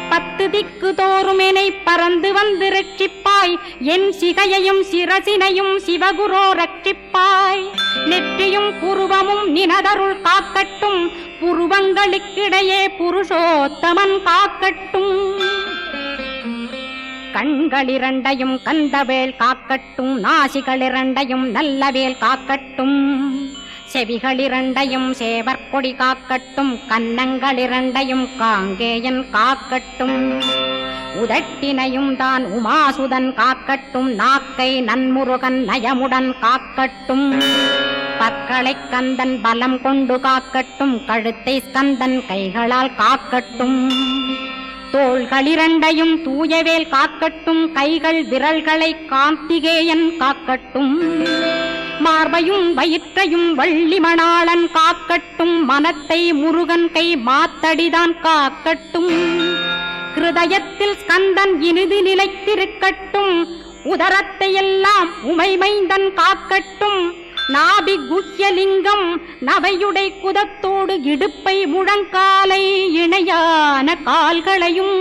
10 திக்கு தோறும் என்னை பறந்து வந்து ரட்சிப்பாய் என் சிகையையும் சிரசினையும் சிவகுரோ ரட்சிப்பாய் நெற்றியும் புருவமும் நினதருள் காக்கட்டும் புருவங்களுக்கிடையே புருஷோத்தமன் காக்கட்டும் கண்களிரண்டையும் கந்தவேல் காக்கட்டும் நாசிகளிரண்டையும் நல்லவேல் காக்கட்டும் செவிகளிரண்டையும் சேவற்கொடி காக்கட்டும் கன்னங்களிரண்டையும் காங்கேயன் காக்கட்டும் உதட்டினையும் தான் உமாசுதன் காக்கட்டும், நாக்கை நன்முருகன் நயமுடன் காக்கட்டும், பற்களை கந்தன் பலம் கொண்டு காக்கட்டும், கழுத்தை ஸ்கந்தன் கைகளால் காக்கட்டும், தோள்களிரண்டையும் தூயவேல் காக்கட்டும், கைகள் விரல்களை கார்த்திகேயன் காக்கட்டும், மார்பையும் வயிற்றையும் வள்ளி மணாளன் காக்கட்டும், மனத்தை முருகன் கை மாத்தடிதான் காக்கட்டும், ஹிருதயத்தில் ஸ்கந்தன் இனிது நிலைத்திருக்கட்டும், உதரத்தை எல்லாம் உமைமைந்தன் காக்கட்டும், நாபி குஹ்யலிங்கம் நவையுடை குதத்தோடு இடுப்பை முழங்காலை இணையான கால்களையும்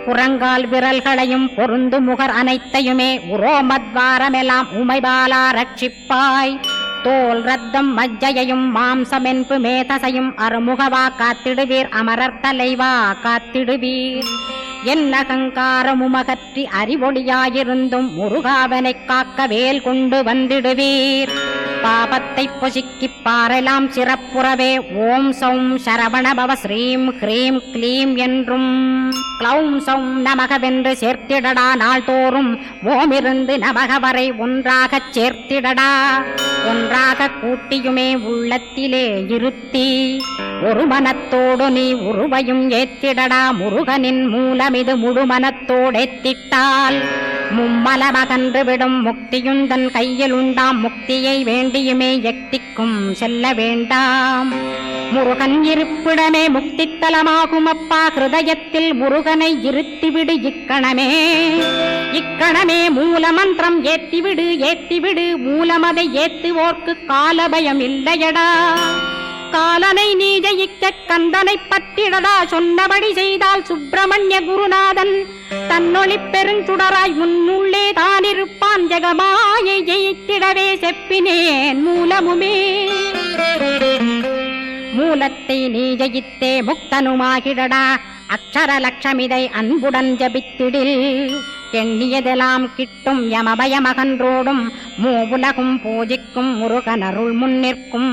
புறங்கால் விரல்களையும் பொருந்து முகர் அனைத்தையுமே உரோமத்வாரமெல்லாம் உமைபாலா ரட்சிப்பாய், தோல் ரத்தம் மஜ்ஜையையும் மாம்சமென்பு மேதசையும் அருமுகவா காத்திடுவீர், அமரர் தலைவா காத்திடுவீர், என் அகங்காரமுமகற்றி அறிவொளியாயிருந்தும் முருகாவனைக் காக்க வேல் கொண்டு வந்திடுவீர், பாபத்தை பொசுக்கிப் பாரெலாம் சிறப்புறவே ஓம் சௌம் சரவணபவ ஸ்ரீம் ஹ்ரீம் க்ளீம் என்றும் க்ளௌம் சௌம் நமகவென்று சேர்த்திடடா, நாள்தோறும் ஓமிருந்து நமக வரை ஒன்றாகச் சேர்த்திடடா, ஒன்றாக கூட்டியுமே உள்ளத்திலே இருத்தி ஒரு மனத்தோடு நீ உருவையும் ஏத்திடடா, முருகனின் மூலமிது முழு மனத்தோடேத்திட்டால் மும்மலமகன்று விடும், முக்தியுந்தன் கையில் உண்டாம், முக்தியை வேண்டியுமே எக்திக்கும் செல்ல வேண்டாம், முருகன் இருப்பிடமே முக்தித்தலமாகும் அப்பா, ஹிருதயத்தில் முருகனை இருத்திவிடு இக்கணமே, இக்கணமே மூலமந்திரம் ஏத்திவிடு ஏத்திவிடு, மூலமதை ஏத்துவோர்க்கு காலபயம் இல்லையடா, காலனை நீ ஜெயிக்க கந்தனை பற்றிடடா, சொன்னபடி செய்தால் சுப்பிரமணிய குருநாதன் தன்னொளி பெருஞ்சுடராய் முன்னுள்ளே தானிருப்பான், ஜெகமாயை ஜெயித்திடவே செப்பினேன் மூலமுமே, மூலத்தை நீ ஜெயித்தே முக்தனுமாகிடடா, அக்ஷர லட்சமிதை அன்புடன் ஜபித்திடில், எண்ணியதெல்லாம் கிட்டும் யமபயமகன்றோடும், மூவுலகும் பூஜிக்கும் முருகனருள் முன்னிற்கும்,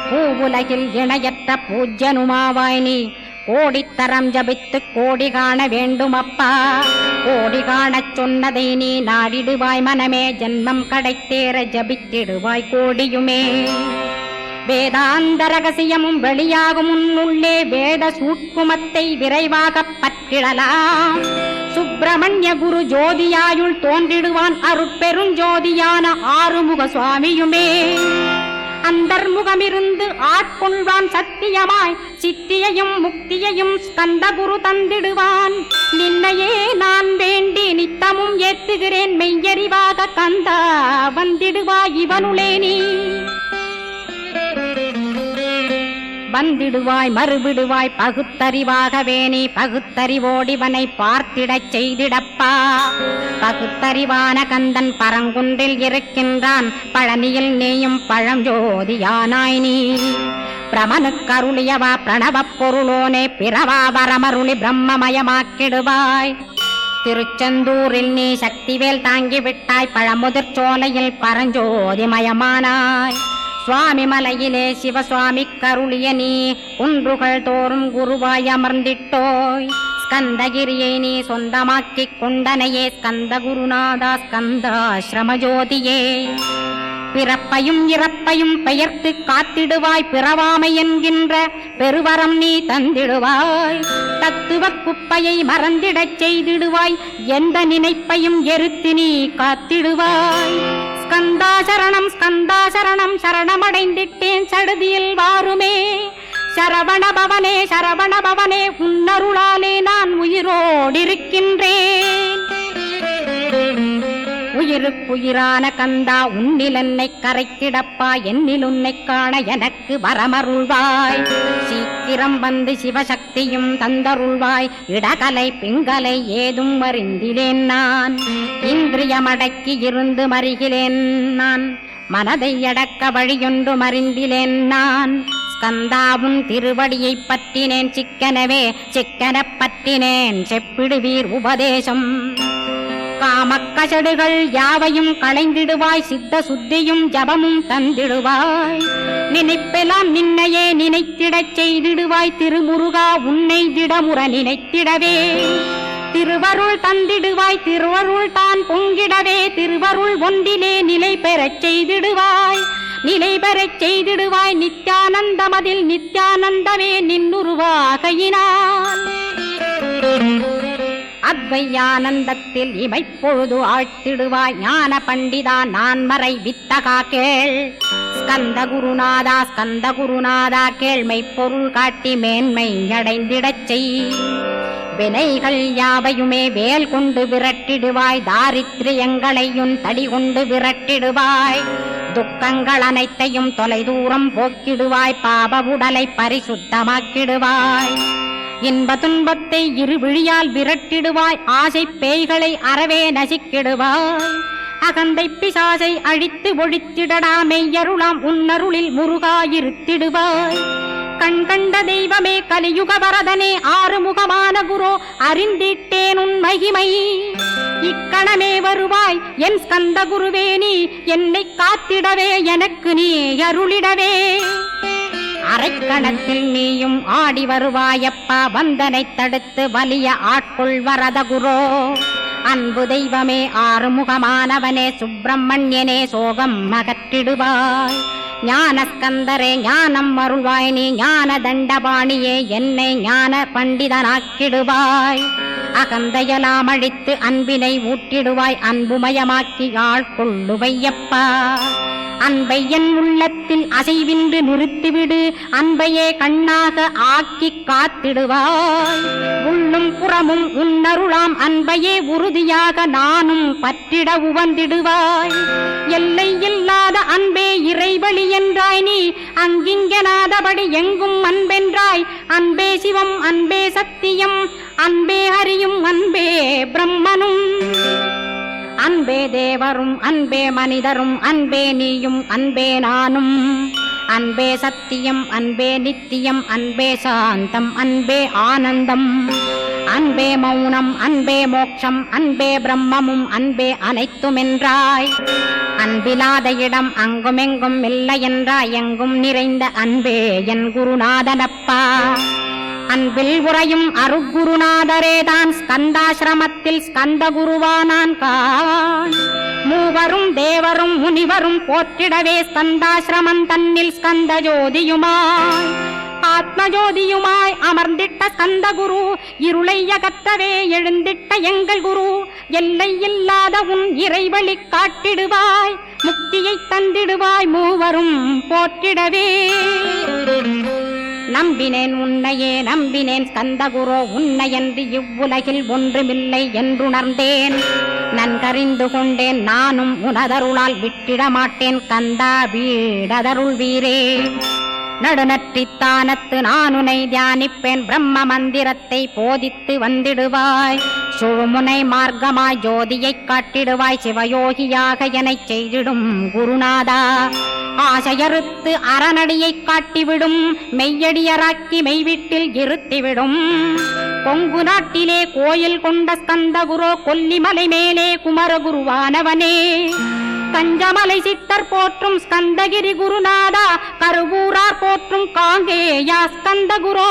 பூவுலகில் இணையற்ற பூஜ்யனுமாவாய் நீ, கோடித்தரம் ஜபித்து கோடி காண வேண்டுமப்பா, கோடி காணச் சொன்னதை நீ நாடிடுவாய் மனமே, ஜென்மம் கடைத்தேற ஜபித்திடுவாய் கோடியுமே, வேதாந்த ரகசியமும் வெளியாகும் உன்னுள்ளே வேத சூட்குமத்தை விரைவாகப் பற்றிடலாம், சுப்பிரமணிய குரு ஜோதியாயுள் தோன்றிடுவான் அருட்பெருஞ்சோதியான ஆறுமுக சுவாமியுமே, அந்தர்முகமிருந்து ஆட்கொள்வான் சத்தியமாய், சித்தியையும் முக்தியையும் ஸ்கந்த குரு தந்திடுவான், நின்னையே நான் வேண்டி நித்தமும் ஏத்துகிறேன் மெய்யறிவாக கந்தா வந்திடுவாய் இவனுளே நீ, வந்திடுவாய் மறுவிடுவாய் பகுத்தறிவாகவே நீ, பகுத்தறிவோடிவனை பார்த்திடச் செய்திடப்பா, பகுத்தறிவான கந்தன் பரங்குன்றில் இருக்கின்றான், பழனியில் நீயும் பழஞ்சோதியானாய் நீ, பிரமனுக்கருளியவா பிரணவப் பொருளோனே, பிறவா வரமருளி பிரம்மமயமாக்கிடுவாய், திருச்செந்தூரில் நீ சக்திவேல் தாங்கிவிட்டாய், பழமுதிர் சோலையில் பரஞ்சோதிமயமானாய், சுவாமி மலையிலே சிவசுவாமி கருளிய நீ, குன்றுகள் தோறும் குருவாய் அமர்ந்திட்டோய், ஸ்கந்தகிரியை நீ சொந்தமாக்கிக் கொண்டனையே, ஸ்கந்த குருநாதா ஸ்கந்தாஸ்ரமஜோதியே, பிறப்பையும் இறப்பையும் பெயர்த்து காத்திடுவாய், பிறவாமை என்கின்ற பெருவரம் நீ தந்திடுவாய், தத்துவ குப்பையை மறந்திடச் செய்திடுவாய், எந்த நினைப்பையும் எரித்து நீ காத்திடுவாய், ஸ்கந்தாசரணம் ஸ்கந்தாசரணம் சரணமடைந்திட்டேன் சடுதியில் வாருமே, சரவணபவனே சரவணபவனே உன்னருளாலே நான் உயிரோடிருக்கின்றேன், உயிருக்குயிரான கந்தா உன்னில் என்னை கரைத்திடப்பா, என்னில் உன்னை காண எனக்கு வரமருள்வாய், சீக்கிரம் வந்து சிவசக்தியும் தந்தருள்வாய், இடகலை பிங்கலை ஏதும் அறிந்திலேன் நான், இந்திரியமடக்கி இருந்து மறிகிலேன் நான், மனதை அடக்க வழியொன்று மறிந்திலேன் நான், ஸ்கந்தாவும் திருவடியை பற்றினேன் சிக்கனவே சிக்கனப் பற்றினேன், செப்பிடுவீர் உபதேசம், காமக்கசடுகள் யாவையும் களைந்திடுவாய், சித்த சுத்தியும் ஜபமும் தந்திடுவாய். நினைப்பெல்லாம் நின்னையே நினைத்திடச் செய்திடுவாய், திருமுருகா உன்னை திடமுற நினைத்திடவே திருவருள் தந்திடுவாய். திருவருள் தான் பொங்கிடவே திருவருள் ஒன்றிலே நிலை பெறச் செய்திடுவாய். நிலை பெறச் செய்திடுவாய் நித்யானந்தமதில் நித்யானந்தமே நின்னுருவாகையினால். அத்வையானந்தத்தில் இமைப்பொழுது ஆழ்த்திடுவாய், ஞான பண்டிதா நான் மறை வித்தகா கேள். ஸ்கந்த குருநாதா ஸ்கந்த குருநாதா கேள்மை பொருள் காட்டி மேன்மை அடைந்திடச் செய். வினைகள் யாவையுமே வேல் கொண்டு விரட்டிடுவாய், தாரித்ரியங்களையும் தடி கொண்டு விரட்டிடுவாய். துக்கங்கள் அனைத்தையும் தொலைதூரம் போக்கிடுவாய், பாப உடலை பரிசுத்தமாக்கிடுவாய். இன்ப துன்பத்தை இருவிழியால் விரட்டிடுவாய், ஆசை பேய்களை அறவே நசிக்கிடுவாய். அகந்தை பிசாசை அழித்து ஒழித்திடடா மெய்யருளாம் உன்னருளில் முருகாயிருத்திடுவாய். கண் கண்ட தெய்வமே கலியுக வரதனே ஆறுமுகமான குரு அறிந்திட்டேன் உன் மகிமை. இக்கணமே வருவாய் என் ஸ்கந்த குருவே, நீ என்னை காத்திடவே எனக்கு நீ அருளிடவே. அரைக்கணத்தில் நீயும் ஆடி வருவாயப்பா, வந்தனை தடுத்து வலிய ஆட்கொள் வரத குரோ. அன்பு தெய்வமே ஆறுமுகமானவனே சுப்பிரமணியனே சோகம் அகற்றிடுவாய். ஞானஸ்கந்தரே ஞானம் அருள்வாய், நீ ஞான தண்டபாணியே என்னை ஞான பண்டிதனாக்கிடுவாய். அகந்தையெல்லாம் அழித்து அன்பினை ஊட்டிடுவாய், அன்புமயமாக்கி ஆட்கொள்ளுவையப்பா. அன்பை என் உள்ளத்தில் அசைவின்று நிறுத்திவிடு, அன்பையே கண்ணாக ஆக்கி காத்திடுவாய். உள்ளும் புறமும் உன்னருளாம் அன்பையே உறுதியாக நானும் பற்றிட உவந்திடுவாய். எல்லை இல்லாத அன்பே இறைவழி என்றாய், நீ அங்கிங்கனாதபடி எங்கும் அன்பென்றாய். அன்பே சிவம் அன்பே சத்தியம் அன்பே ஹரியும் அன்பே பிரம்மனும். அன்பே தேவரும் அன்பே மனிதரும் அன்பே நீயும் அன்பே நானும். அன்பே சத்தியம் அன்பே நித்தியம் அன்பே சாந்தம் அன்பே ஆனந்தம். அன்பே மௌனம் அன்பே மோட்சம் அன்பே பிரம்மமும் அன்பே அனைத்துமென்றாய். அன்பிலாத இடம் அங்குமெங்கும் இல்லை என்றாய், எங்கும் நிறைந்த அன்பே என் குருநாதனப்பா. அன்பில் உறையும் அருக்குருநாதரேதான் ஸ்கந்தாசிரமத்தில் ஸ்கந்த குருவானான் காண். மூவரும் தேவரும் முனிவரும் போற்றிடவே ஸ்கந்தாசிரமம் தன்னில் ஸ்கந்த ஜோதியுமாய் ஆத்மஜோதியுமாய் அமர்ந்திட்ட ஸ்கந்த குரு. இருளை அகற்றவே எழுந்திட்ட எங்கள் குரு. எல்லை இல்லாத உன் இறைவழி காட்டிடுவாய், முக்தியை தந்திடுவாய் மூவரும் போற்றிடவே. நம்பினேன் உன்னையே நம்பினேன் ஸ்கந்தகுரோ, உன்னையன்று இவ்வுலகில் ஒன்றுமில்லை என்றுணர்ந்தேன். நன்கறிந்து கொண்டேன் நானும் உனதருளால் விட்டிட மாட்டேன் கந்தா வீடதருள் வீரே. நடுநற்றித்தானத்து நான் உனை தியானிப்பேன், பிரம்ம மந்திரத்தை போதித்து வந்திடுவாய். சுழுமுனை மார்க்கமாய் ஜோதியை காட்டிடுவாய், சிவயோகியாக எனச் செய்திடும் குருநாதா. ஆசையறுத்து அறநடியை காட்டிவிடும், மெய்யடியராக்கி மெய்வீட்டில் இருத்திவிடும். கொங்கு நாட்டிலே கோயில் கொண்ட ஸ்கந்தகுரோ, கொல்லிமலை மேலே குமரகுருவானவனே. கஞ்சமலை சித்தர் போற்றும் ஸ்கந்தகிரி குருநாதா, கருவூரார் போற்றும் காங்கேயா ஸ்கந்தகுரோ.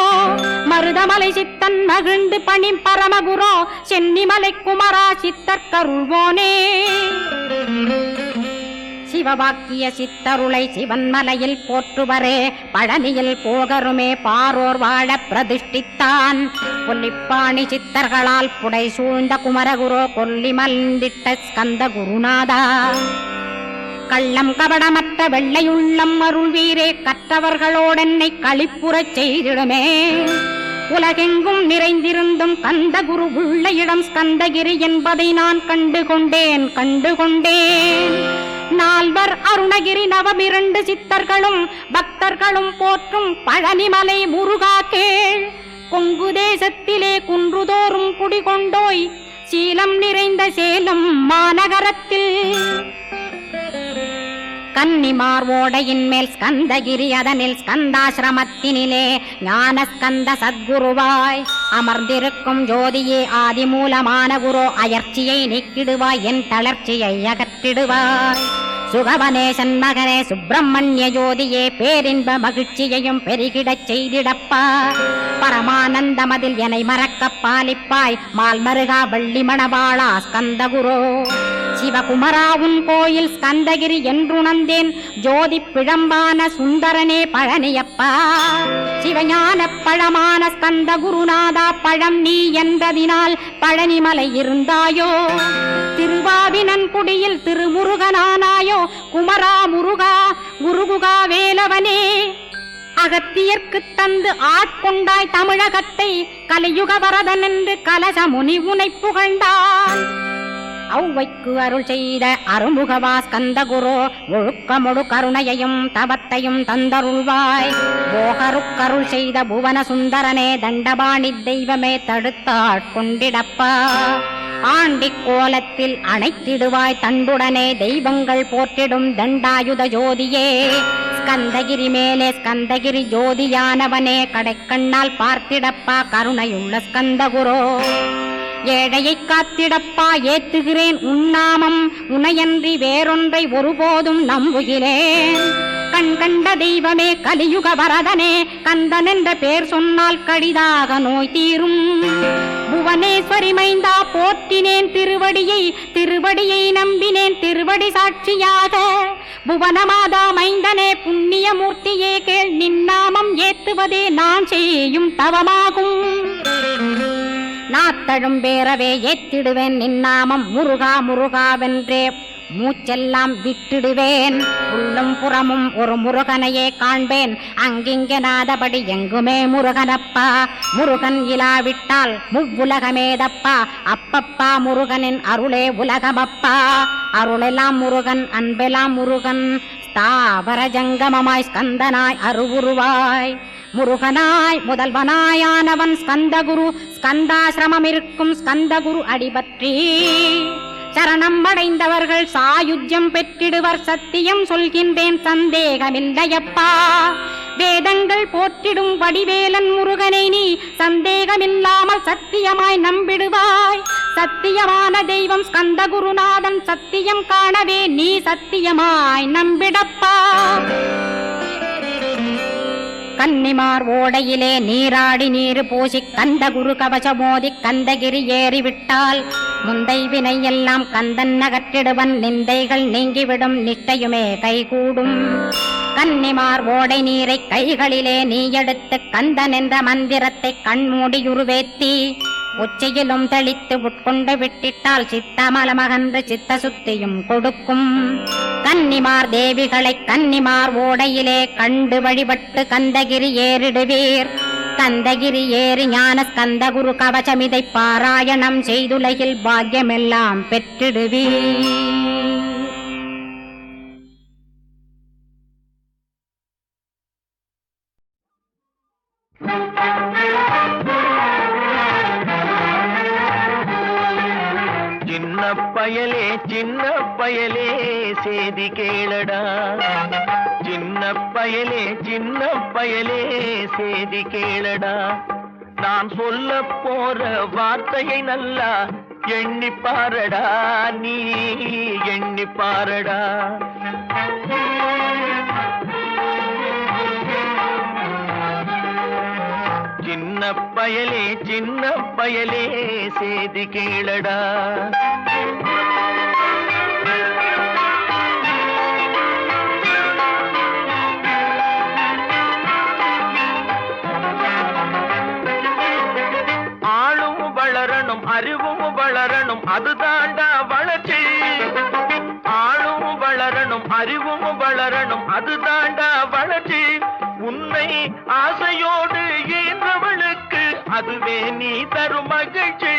மருதமலை சித்தன் மகிழ்ந்து பணி பரமகுரோ, சென்னிமலை குமரா சித்தர் கருள்வோனே. சிவவாக்கிய சித்தருளை சிவன்மலையில் போற்றுவரே, பழனியில் போகருமே பாரோர் வாழ பிரதிஷ்டித்தான். கொல்லிப்பாணி சித்தர்களால் புடை சூழ்ந்த குமரகுரோ, கொல்லி மல்ந்திட்ட ஸ்கந்த குருநாதா. கள்ளம் கபடமற்ற வெள்ளையுள்ளம் அருள் வீரே, கற்றவர்களோடென்னை களிப்புறச் செய்திடுமே. உலகெங்கும் நிறைந்திருந்தும் கந்த குரு உள்ள இடம் ஸ்கந்தகிரி என்பதை நான் கண்டுகொண்டேன். நால்வர் அருணகிரி நவமிரண்டு சித்தர்களும் பக்தர்களும் போற்றும் பழனிமலை முருகா கேள். கொங்கு தேசத்திலே குன்றுதோறும் குடிகொண்டோய், சீலம் நிறைந்த சேலம் மாநகரத்தில். கன்னிமார் ஓடையின் மேல் ஸ்கந்தகிரி, அதனில் ஸ்கந்தாசிரமத்தினிலே ஞான ஸ்கந்த சத்குருவாய் அமர்ந்திருக்கும் ஜோதியே ஆதிமூலமான குரு அயர்ச்சியை நீக்கிடுவாய், என் தளர்ச்சியை அகற்றிடுவாய். சுகவனேசன் மகனே சுப்பிரமணிய ஜோதியே பேரின்ப மகிழ்ச்சியையும் பெருகிடச் செய்திடப்பா. பரமானந்தமதில் என்னை மறக்க பாலிப்பாய், மால்மருகா வள்ளி மணவாளா ஸ்கந்தகுரோ. சிவகுமராவுன் கோயில் ஸ்கந்தகிரி என்றுணர்ந்தேன், ஜோதி பிழம்பான சுந்தரனே பழனியப்பா. சிவஞான பழமான ஸ்கந்த குருநாதா பழம் நீ என்றதினால் பழனிமலை இருந்தாயோ. திருவாவினன் குடியில் திருமுருகனானாயோ, குமரா முருகா குருகுகா வேலவனே. அகத்தியர்க்கு தந்து ஆட்கொண்டாய் தமிழகத்தை, கலியுக வரதன் என்று கலசமுனி உனை புகழ்ந்தான். ஔவைக்கு அருள் செய்த அருமுகவா ஸ்கந்தகுரோ, ஒழுக்கமொடு கருணையையும் தவத்தையும் தந்தருள்வாய். போகருக்கருள் செய்த புவன சுந்தரனே தண்டபாணி தெய்வமே தடுத்தாட்கொண்டிடப்பா. ஆண்டிக் கோலத்தில் அணைத்திடுவாய் தண்டுடனே தெய்வங்கள் போற்றிடும் தண்டாயுத ஜோதியே. ஸ்கந்தகிரி மேலே ஸ்கந்தகிரி ஜோதியானவனே, கடைக்கண்ணால் பார்த்திடப்பா கருணையுள்ள ஸ்கந்தகுரோ. ஏழையை காத்திடப்பா ஏத்துகிறேன் உன்னாமம், உனையன்றி வேறொன்றை ஒருபோதும் நம்புகிறேன். கண் கண்ட தெய்வமே கலியுக வரதனே, கந்தன் என்ற பேர் சொன்னால் கடிதாக நோய் தீரும். புவனேஸ்வரி மைந்தா போற்றினேன் திருவடியை, திருவடியை நம்பினேன் திருவடி சாட்சியாக. புவனமாதா மைந்தனே புண்ணியமூர்த்தியே கேள், நின்னாமம் ஏத்துவதே நான் செய்யும் தவமாகும். நாத்தழும் பேரவே ஏத்திடுவேன் நின்னாமம், முருகா முருகாவென்றே மூச்செல்லாம் விட்டிடுவேன். உள்ளும் புறமும் ஒரு முருகனையே காண்பேன், அங்கிங்கனாதபடி எங்குமே முருகனப்பா. முருகன் இலாவிட்டால் முவ்வுலகமேதப்பா, அப்பப்பா முருகனின் அருளே உலகமப்பா. அருளெல்லாம் முருகன் அன்பெல்லாம் முருகன், ஸ்தாவர ஜங்கமமாய் ஸ்கந்தனாய் அருவுருவாய். முருகனாய் முதல்வனாயானவன் ஸ்கந்தகுரு, ஸ்கந்தாசிரமம் இருக்கும் ஸ்கந்தகுரு அடிபற்றி. சரணம் அடைந்தவர்கள் சாயுஜ்யம் பெற்றிடுவர், சத்தியம் சொல்கின்றேன் சந்தேகமில்லையப்பா. வேதங்கள் போற்றிடும் வடிவேலன் முருகனை நீ சந்தேகமில்லாமல் சத்தியமாய் நம்பிடுவாய். சத்தியமான தெய்வம் ஸ்கந்தகுருநாதன், சத்தியம் காணவே நீ சத்தியமாய் நம்பிடப்பா. கன்னிமார் ஓடையிலே நீராடி நீரு பூசி கந்தகுரு கவசமோதி கந்தகிரி ஏறிவிட்டால், முந்தை வினை எல்லாம் கந்தன் அகற்றிடுவன், நிந்தைகள் நீங்கிவிடும் நிஷ்டையுமே கைகூடும். கன்னிமார் ஓடை நீரை கைகளிலே நீ எடுத்து கந்தன் என்ற மந்திரத்தை கண்மூடியுருவேத்தி உச்சியிலும் தெளித்து உட்கொண்டு விட்டிட்டால் சித்தமலமகன்று சித்த சுத்தியும் கொடுக்கும். கன்னிமார் தேவிகளை கன்னிமார் ஓடையிலே கண்டு வழிபட்டு கந்தகிரி ஏறிடுவீர். கந்தகிரி ஏறி ஞான ஸ்கந்தகுரு கவசமிதை பாராயணம் செய்துலகில் பாக்கியமெல்லாம் பெற்றிடுவீர். பயலே சின்ன பயலே சேதி கேளடா, சின்ன பயலே சின்ன பயலே சேதி கேளடா. நான் சொல்ல போற வார்த்தையை நல்லா எண்ணி பாரடா, நீ எண்ணி பாரடா. சின்ன பயலே சின்ன பயலே சேதி கேளடா. ஆளும் வளரணும் அறிவும் வளரணும் அதுதாண்டா வளர்ச்சி. ஆளும் வளரணும் அறிவும் வளரணும் அதுதாண்டா வளர்ச்சி. உன்னை ஆசையோடு ஈன்றவளுக்கு அதுவே நீ தரும் மகிழ்ச்சி.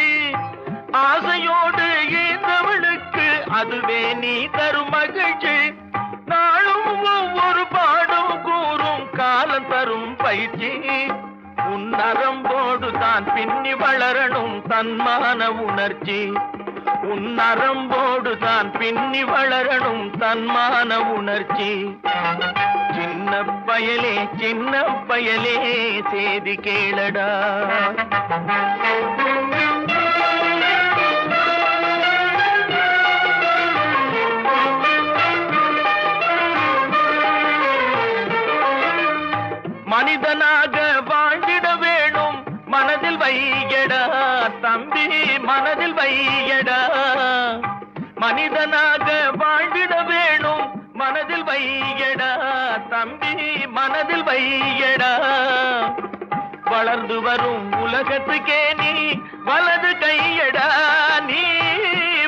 ஆசையோடு ஈன்றவளுக்கு அதுவே நீ தரும் மகிழ்ச்சி. நாளும் ஒவ்வொரு பாடும் கூறும் காலம் தரும் பயிற்சி. உன் நரம்போடு தான் பின்னி வளரணும் தன்மான உணர்ச்சி. உன் நரம்போடு தான் பின்னி வளரணும் தன்மான உணர்ச்சி. சின்ன பயலே சேதி கேளடா. மனிதனாக வாழ்ந்திட வேணும் மனதில் வையடா தம்பி, மனதில் வையடா. மனிதனாக வாழ்ந்திட வேணும் மனதில் வையடா தம்பி, மனதில் வையடா. வளர்ந்து வரும் உலகத்துக்கே நீ வலது கையடா, நீ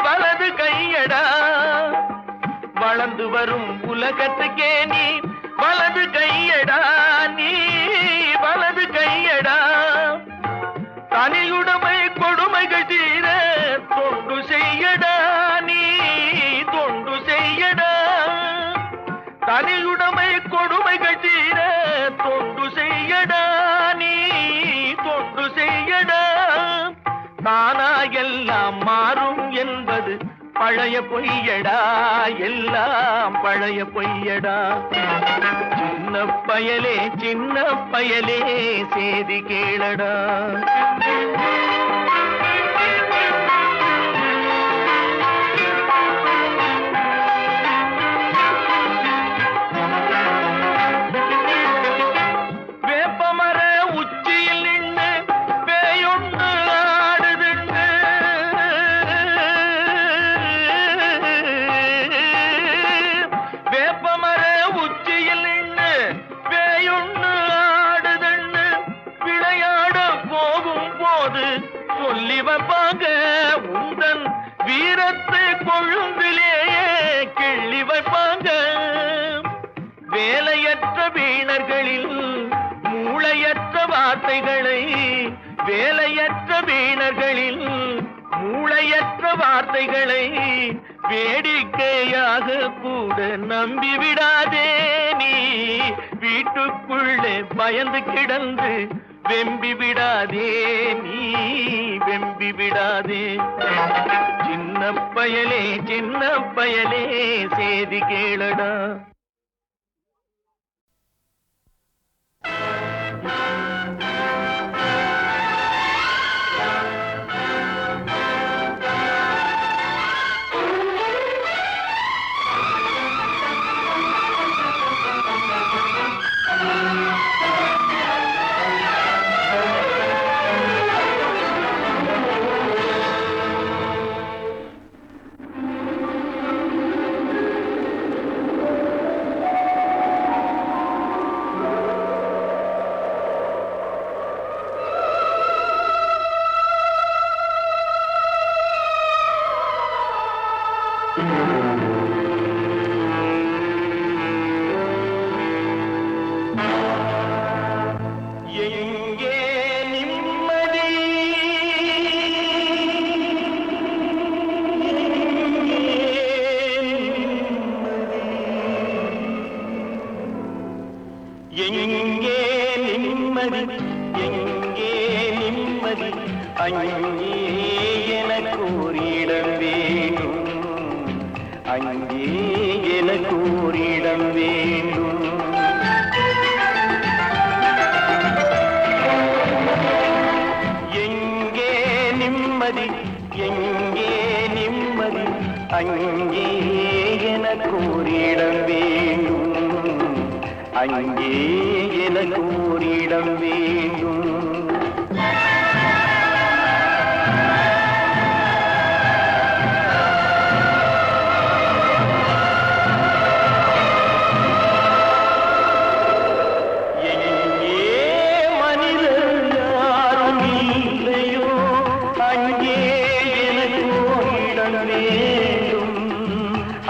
வலது கையடா. வளர்ந்து வரும் உலகத்துக்கே நீ வலது கையடா, நீ வலது கையடா. தனியுடைமை கொடுமைகள் தீர தொண்டு செய்யடா, நீ தொண்டு செய்யடா. தனியுடைமை கொடுமைகள் தீர தொண்டு செய்யடா, நீ தொண்டு செய்யடா. தானா எல்லாம் மாறும் என்பது பழைய பொய்யடா, எல்லாம் பழைய பொய்யடா. சின்ன பயலே சேதி கேளடா. வேப்பமர உச்சியில் நின்று பேயொன்று ஆடுதுண்டு. வேப்பமர உச்சியில் நின்று பேயொன்று ஆடுதுண்டு. விளையாட போகும் போது சொல்லி வைப்பாங்க உந்தன் வீரத்தை கொழும்பிலேயே கிள்ளி வைப்பாங்க. வேலையற்ற வீணர்களில் மூளையற்ற வார்த்தைகளை, வேலையற்ற வீணர்களில் மூளையற்ற வார்த்தைகளை வேடிக்கையாக கூட நம்பிவிடாதே. நீ வீட்டுக்குள்ளே பயந்து கிடந்து வெம்பி விடாதே, நீ வெம்பி விடாதே. சின்ன பயலே சேதி கேளடா. எங்கே நிம்மதி, எங்கே நிம்மதி, எங்கே நிம்மதி. அங்கே எனக்கு ஒரு இடம் வேண்டும், அங்கே எனக்கு ஒரு இடம் வேண்டும். எங்கே நிம்மதி, எங்கே நிம்மதி. அங்கே எனக்கு ஒரு இடம் வேண்டும், அங்கே எனக்கு ஒரு இடம் வேண்டும்.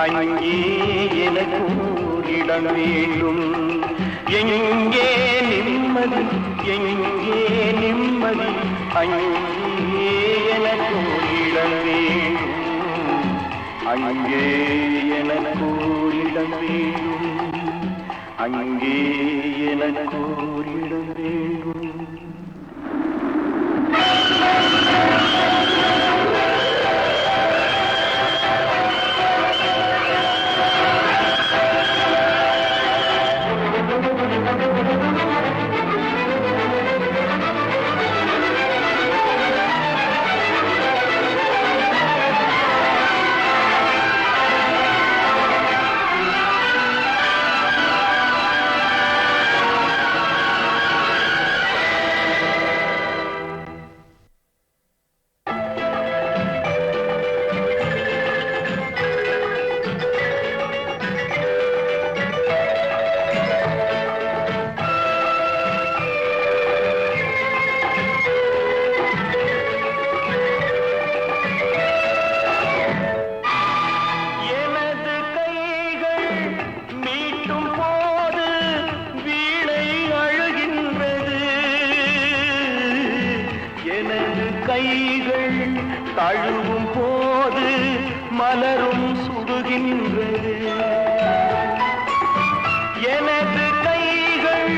அங்கே எனக்கு இடம் வேண்டும். எங்கே நிம்மதி, எங்கே நிம்மதி. அங்கே எனக்கு இடம் வேண்டும், அங்கே எனக்கு இடம் வேண்டும், அங்கே எனக்கு இடம் வேண்டும். தழுவும் போது மலரும் சுடுகின்றது. எனது கைகள்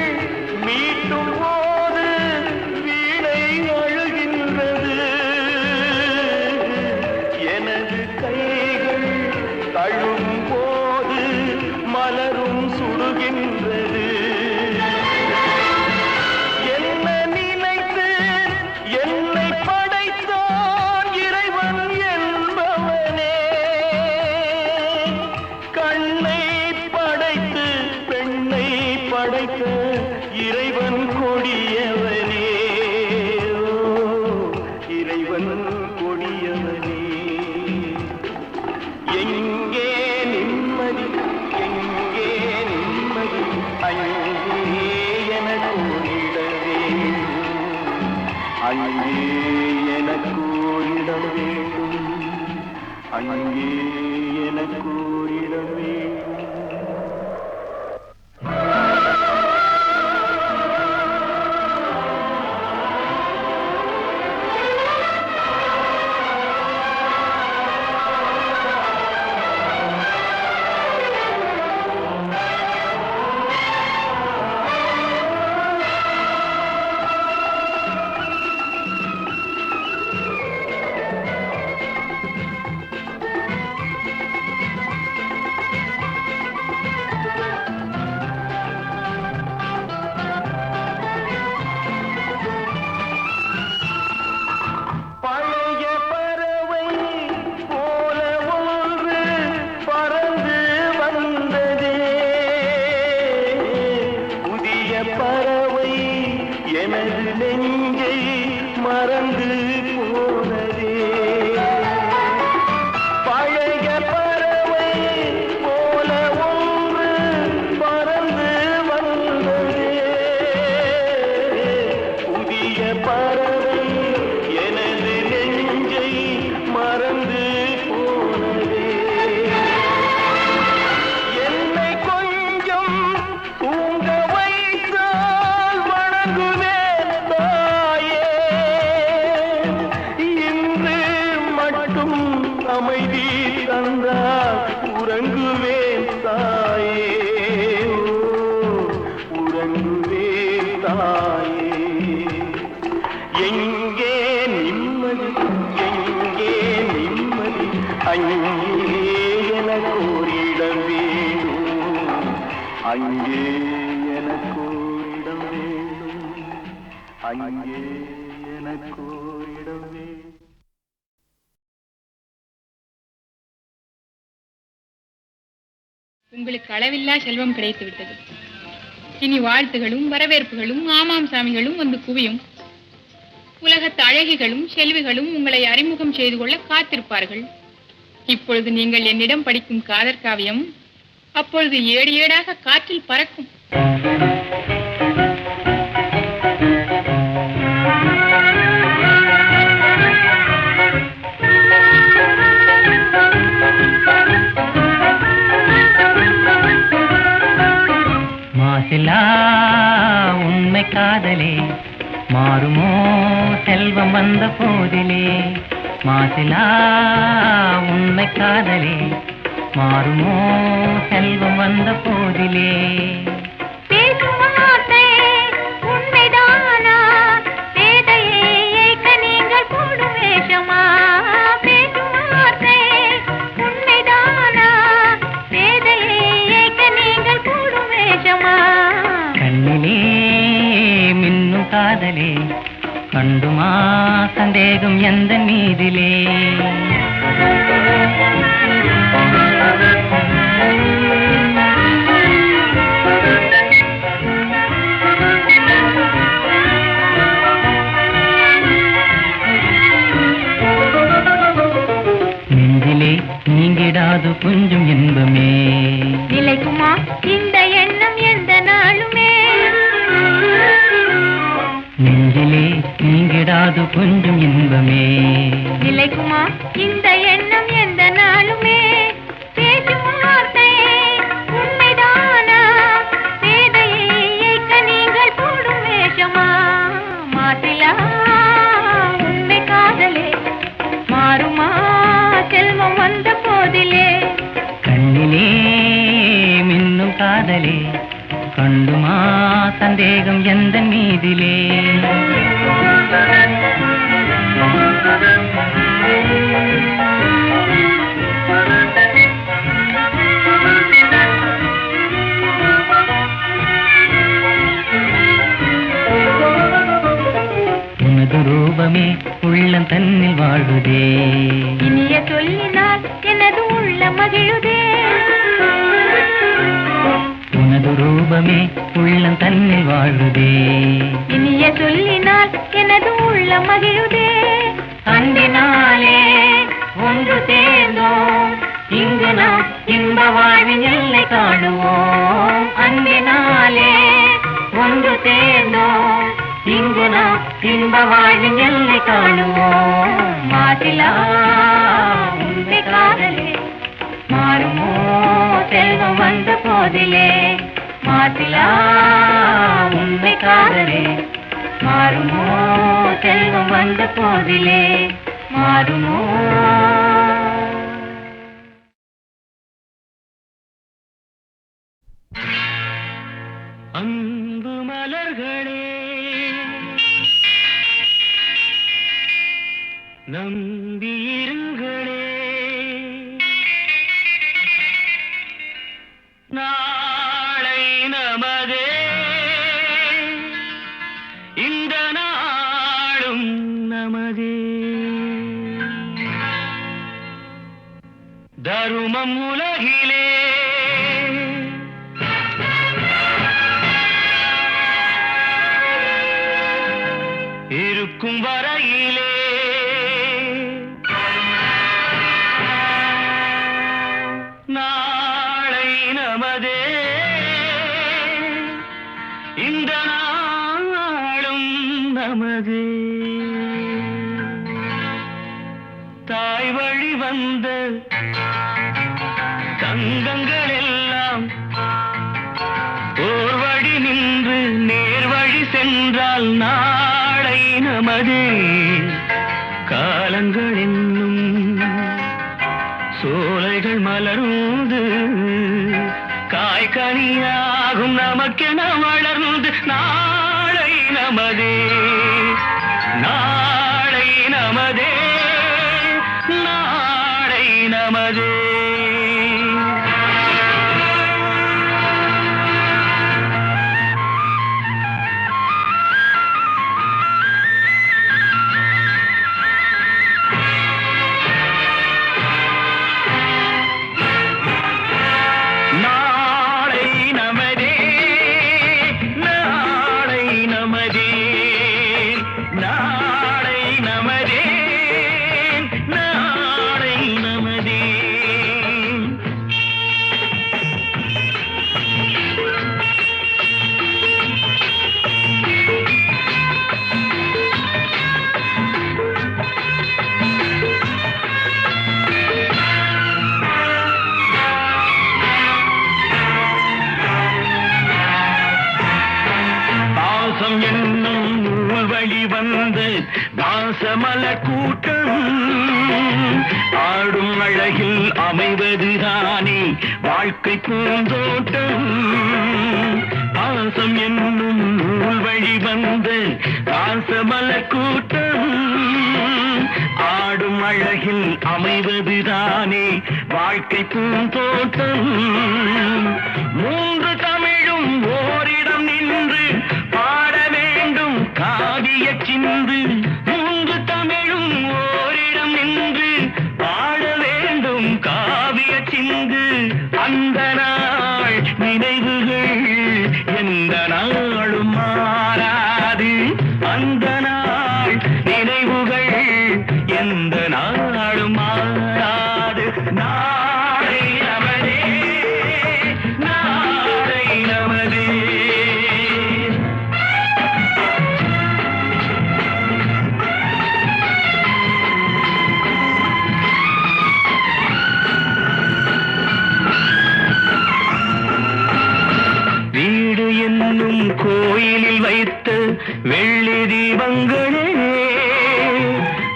மீட்டும் போது வீணை அழுகின்றது. எனது கைகள் தழுவும் போது மலரும் சுடுகின்றது. என்ன நினைத்து என்னை படைத்தான் இறைவன் என்பவனே. கண்ணை படைத்து பெண்ணை படைத்த இறைவன் கொடியவனே. இறைவன் கொடியவனே. எங்கே நிம்மதி, எங்கே நிம்மதி, அங்கே எனக்கு ஓரிட வேண்டும், அங்கே எனக்கு ஓரிட வேண்டும், அங்கே எனக்கு ஓரிட வேண்டும். எனது நெஞ்சை மறந்து போனதே. பழைய பறவை போல ஒன்று பறந்து வந்ததே. புதிய பறவை எனது நெஞ்சை மறந்து போனதே. என்னை கொஞ்சம் தூங்க வைத்தால் வணங்குவேன் தாயே. இன்று மட்டும் அமைதி தந்தால் உறங்குவேன் தாயே. உறங்குவேன் தாயே. எங்கே நிம்மதி, எங்கே நிம்மதி, அங்கே எனக்கு ஓரிடம் வேணும், அங்கே எனக்கு ஓரிடம் வேணும், அங்கே எனக்கு ஓரிடம் வேணும். உங்களுக்கு அளவில்லா செல்வம் கிடைத்து விட்டது. இனி வாழ்த்துகளும் வரவேற்புகளும் ஆமாம் சாமிகளும் வந்து குவியும். உலகத்து அழகிகளும் செல்விகளும் உங்களை அறிமுகம் செய்து கொள்ள காத்திருப்பார்கள். இப்பொழுது நீங்கள் என்னிடம் படிக்கும் காதற் காவியம் அப்பொழுது ஏடு ஏடாக காற்றில் பறக்கும். மாசிலா உண்மை காதலே மாறுமோ செல்வம் வந்த போதிலே. மாசிலா உண்மை காதலே மாறுமோ செல்வம் வந்த போதிலே. கண்ணிலே மின்னும் காதலே கண்டுமா சந்தேகம் எந்த மீதிலே. நெஞ்சிலே நீங்கிடாது கொஞ்சம் இன்பமே. நிலைக்குமா இந்த எண்ணம் எந்த நாளுமே. நெஞ்சிலே நீங்கிடாது கொஞ்சம் இன்பமே. நிலைக்குமா இந்த எண்ணம் எந்த நாளுமே. பேசும் வார்த்தை உண்மைதானா, பேதையை ஏற்க நீங்கள் போடும் வேஷமா. மாசிலா உண்மை காதலே கண்டுமா சந்தேகம் எந்த மீதிலே? உனது ரூபமே உள்ளம் தன்னில் வாழுதே. இனிய சொல்லினால் எனது உள்ள மகிழுதே. உனது ரூபமே உள்ளம் தன்னில் வாழுதே. இனிய சொல்லினால் எனது உள்ள மகிழுதே. அன்பினாலே ஒன்று சேர்ந்தோம், இங்கு நாம் இன்ப வாழ்வின் எல்லை காணுவோம். அன்பினாலே ஒன்று சேர்ந்தோம், இங்கு நாம் இன்ப வாழ்வின் எல்லை காணுவோம். மாசிலா உண்மை காதலே மாறுமோ செல்வம் வந்த போதிலே? மாசிலா உண்மை காதலே மாறுமோ செல்வம் வந்த போதிலே? மாறுமோ? அன்பு மலர்களே நம்பியிருங்களே, நாளை நமதே, இந்த நாளும் நமதே. தருமம் உலகிலே இருக்கும் வரையிலே நாளை நமதே, இந்த நாளும் நமதே. தாய் வழி வந்த தங்கங்கள் எல்லாம் ஓர் வழி நின்று நேர் வழி சென்றால் நாளை நமதே. காலங்கள் என்னும் சோலைகள் மலர்ந்து காய்கனியாகும் நமக்கென வளர்ந்து நாளை நமதே, நாளை நமதே, நாளை நமதே. பாசமலர் கூட்டம் ஆடும் அழகில் அமைவதுதானே வாழ்க்கை பூந்தோட்டம். பாசம் என்னும் நூல் வழி வந்த பாசமலர் கூட்டம் ஆடும் அழகில் அமைவதுதானே வாழ்க்கை பூந்தோட்டம். மூன்று தமிழும் ஓரிடம் நின்று பாட வேண்டும் காவிய சிந்து. மூன்று தமிழும் ஓரிடம் நின்று பாட வேண்டும் காவிய சிந்து. அந்த நாள் நினைவுகள் எந்த நாளும் மாறாது. அந்த நாள் நினைவுகள் எந்த நாளும் மாறாது. நாளை நமதே, நாளை நமதே. வீடு என்னும் கோயிலில் வைத்த வெள்ளி தீபங்களே,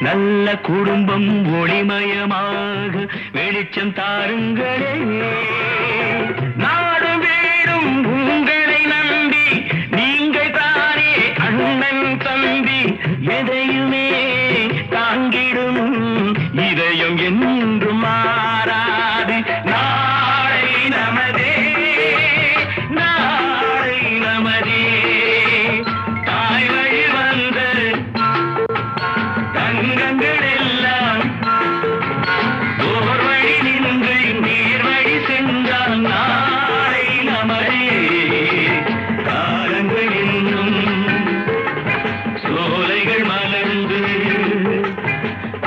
நல்ல குடும்பம் ஒளிமயமாக வெளிச்சம் தாருங்களே. நாடும் வீடும் உங்களை நிச்சயம் என்றும் மாறாது. நாளை நமதே, நாளை நமதே. தாய் வழி வந்த தங்கங்கள் எல்லாம் ஓர் வழி நின்று நீர் வழி சென்றால் நாளை நமதே. காலங்கள் இன்னும் சோலைகள் மலர்ந்து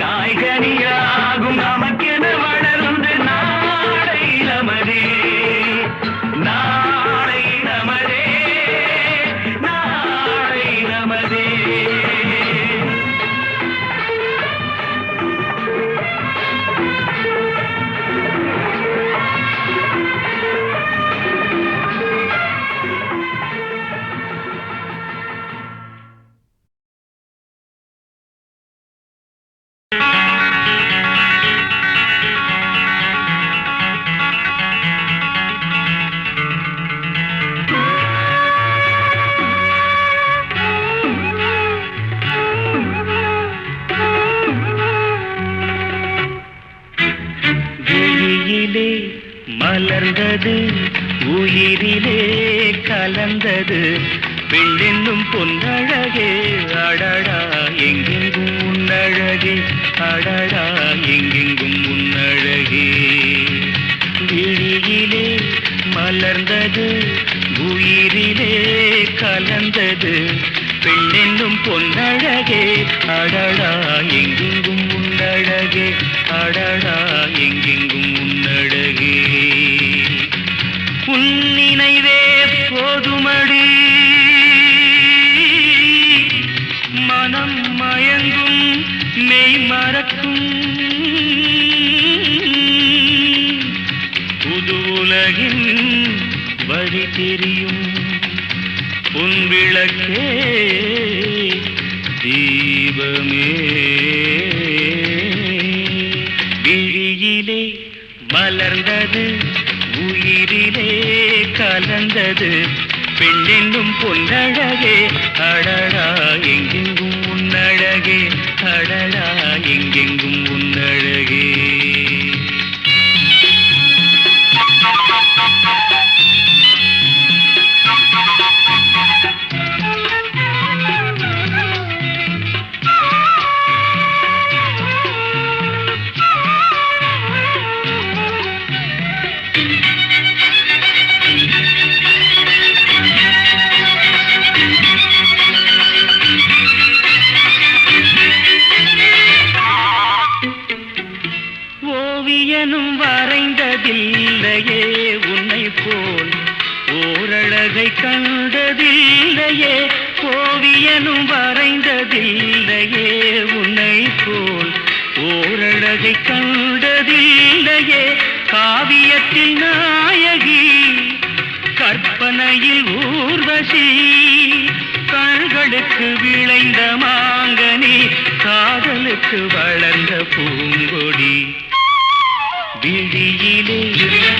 காய்கனியாகும் நமக்கென வளர்ந்து நாளை நமதே, நாளை நமதே, நாளை நமதே. விழியிலே மலர்ந்தது உயிரிலே கலந்தது பெண்ணென்னும் பொன்னழகே அடடா எங்கெங்கும் உன்னழகே அடடா எங்கெங்கும் உன்னழகே. விழியிலே மலர்ந்தது உயிரிலே கலந்தது பெண்ணென்னும் பொன்னழகே அடடா எங்கெங்கும் உன்னழகே அடடா எங்கெங்கும் உன்னழகே. உன் நினைவே போதுமடி மனம் மயங்கும் மெய் மறக்கும் புது உலகின் வழி தெரியும் உன் விளக்கே தீபமே. விழியிலே மலர்ந்தது உயிரிலே கலந்தது பெண்ணென்னும் பொன்னழகே அடடா எங்கெங்கும் உன்னழகே அடடா எங்கெங்கும் உன்னழகே. ஓவியனும் வரைந்ததில்லையே உன்னை போல் ஓரழகை கண்டதில்லையே. ஓவியனும் வரைந்ததில்லையே உன்னை போல் ஓரழகை கண்டதில்லையே. காவியத்தில் நாயகி கற்பனையில் ஊர்வசி கண்களுக்கு விளைந்த மாங்கனி காதலுக்கு வளர்ந்த பூங்கொடி. விழியிலே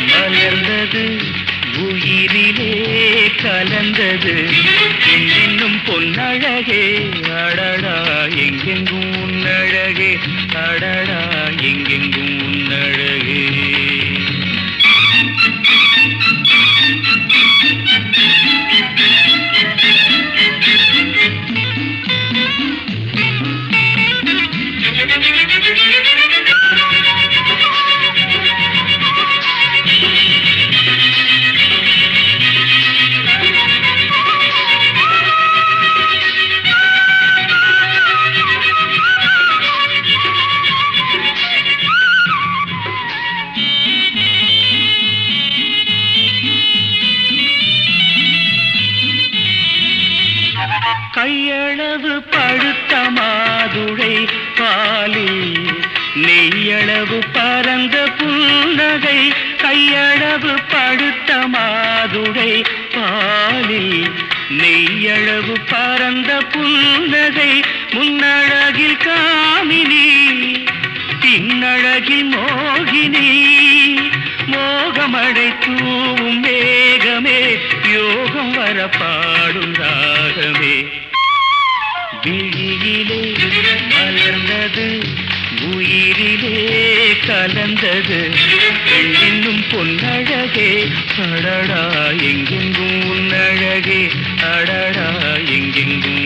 மலர்ந்தது உயிரிலே கலந்தது என்னும் பொன்னழகே அடடா எங்கெங்கும் உன்னழகே அடடா எங்கெங்கும் உன்னழகே. கையளவு பழுத்த மாதுளை பாலில் நெய்யளவு பரந்த புன்னகை. கையளவு பழுத்த மாதுளை பாலில் நெய்யளவு பரந்த புன்னகை. முன்னழகில் காமினி பின்னழகில் மோகினி மோகமடை தூவும் மேகமே யோகம் வர பாடும் ராகமே. விழியிலே மலர்ந்தது உயிரிலே கலந்தது இன்னும் பொன்னழகே அடடா எங்கெங்கும் உன்னழகே அடடா எங்கெங்கும்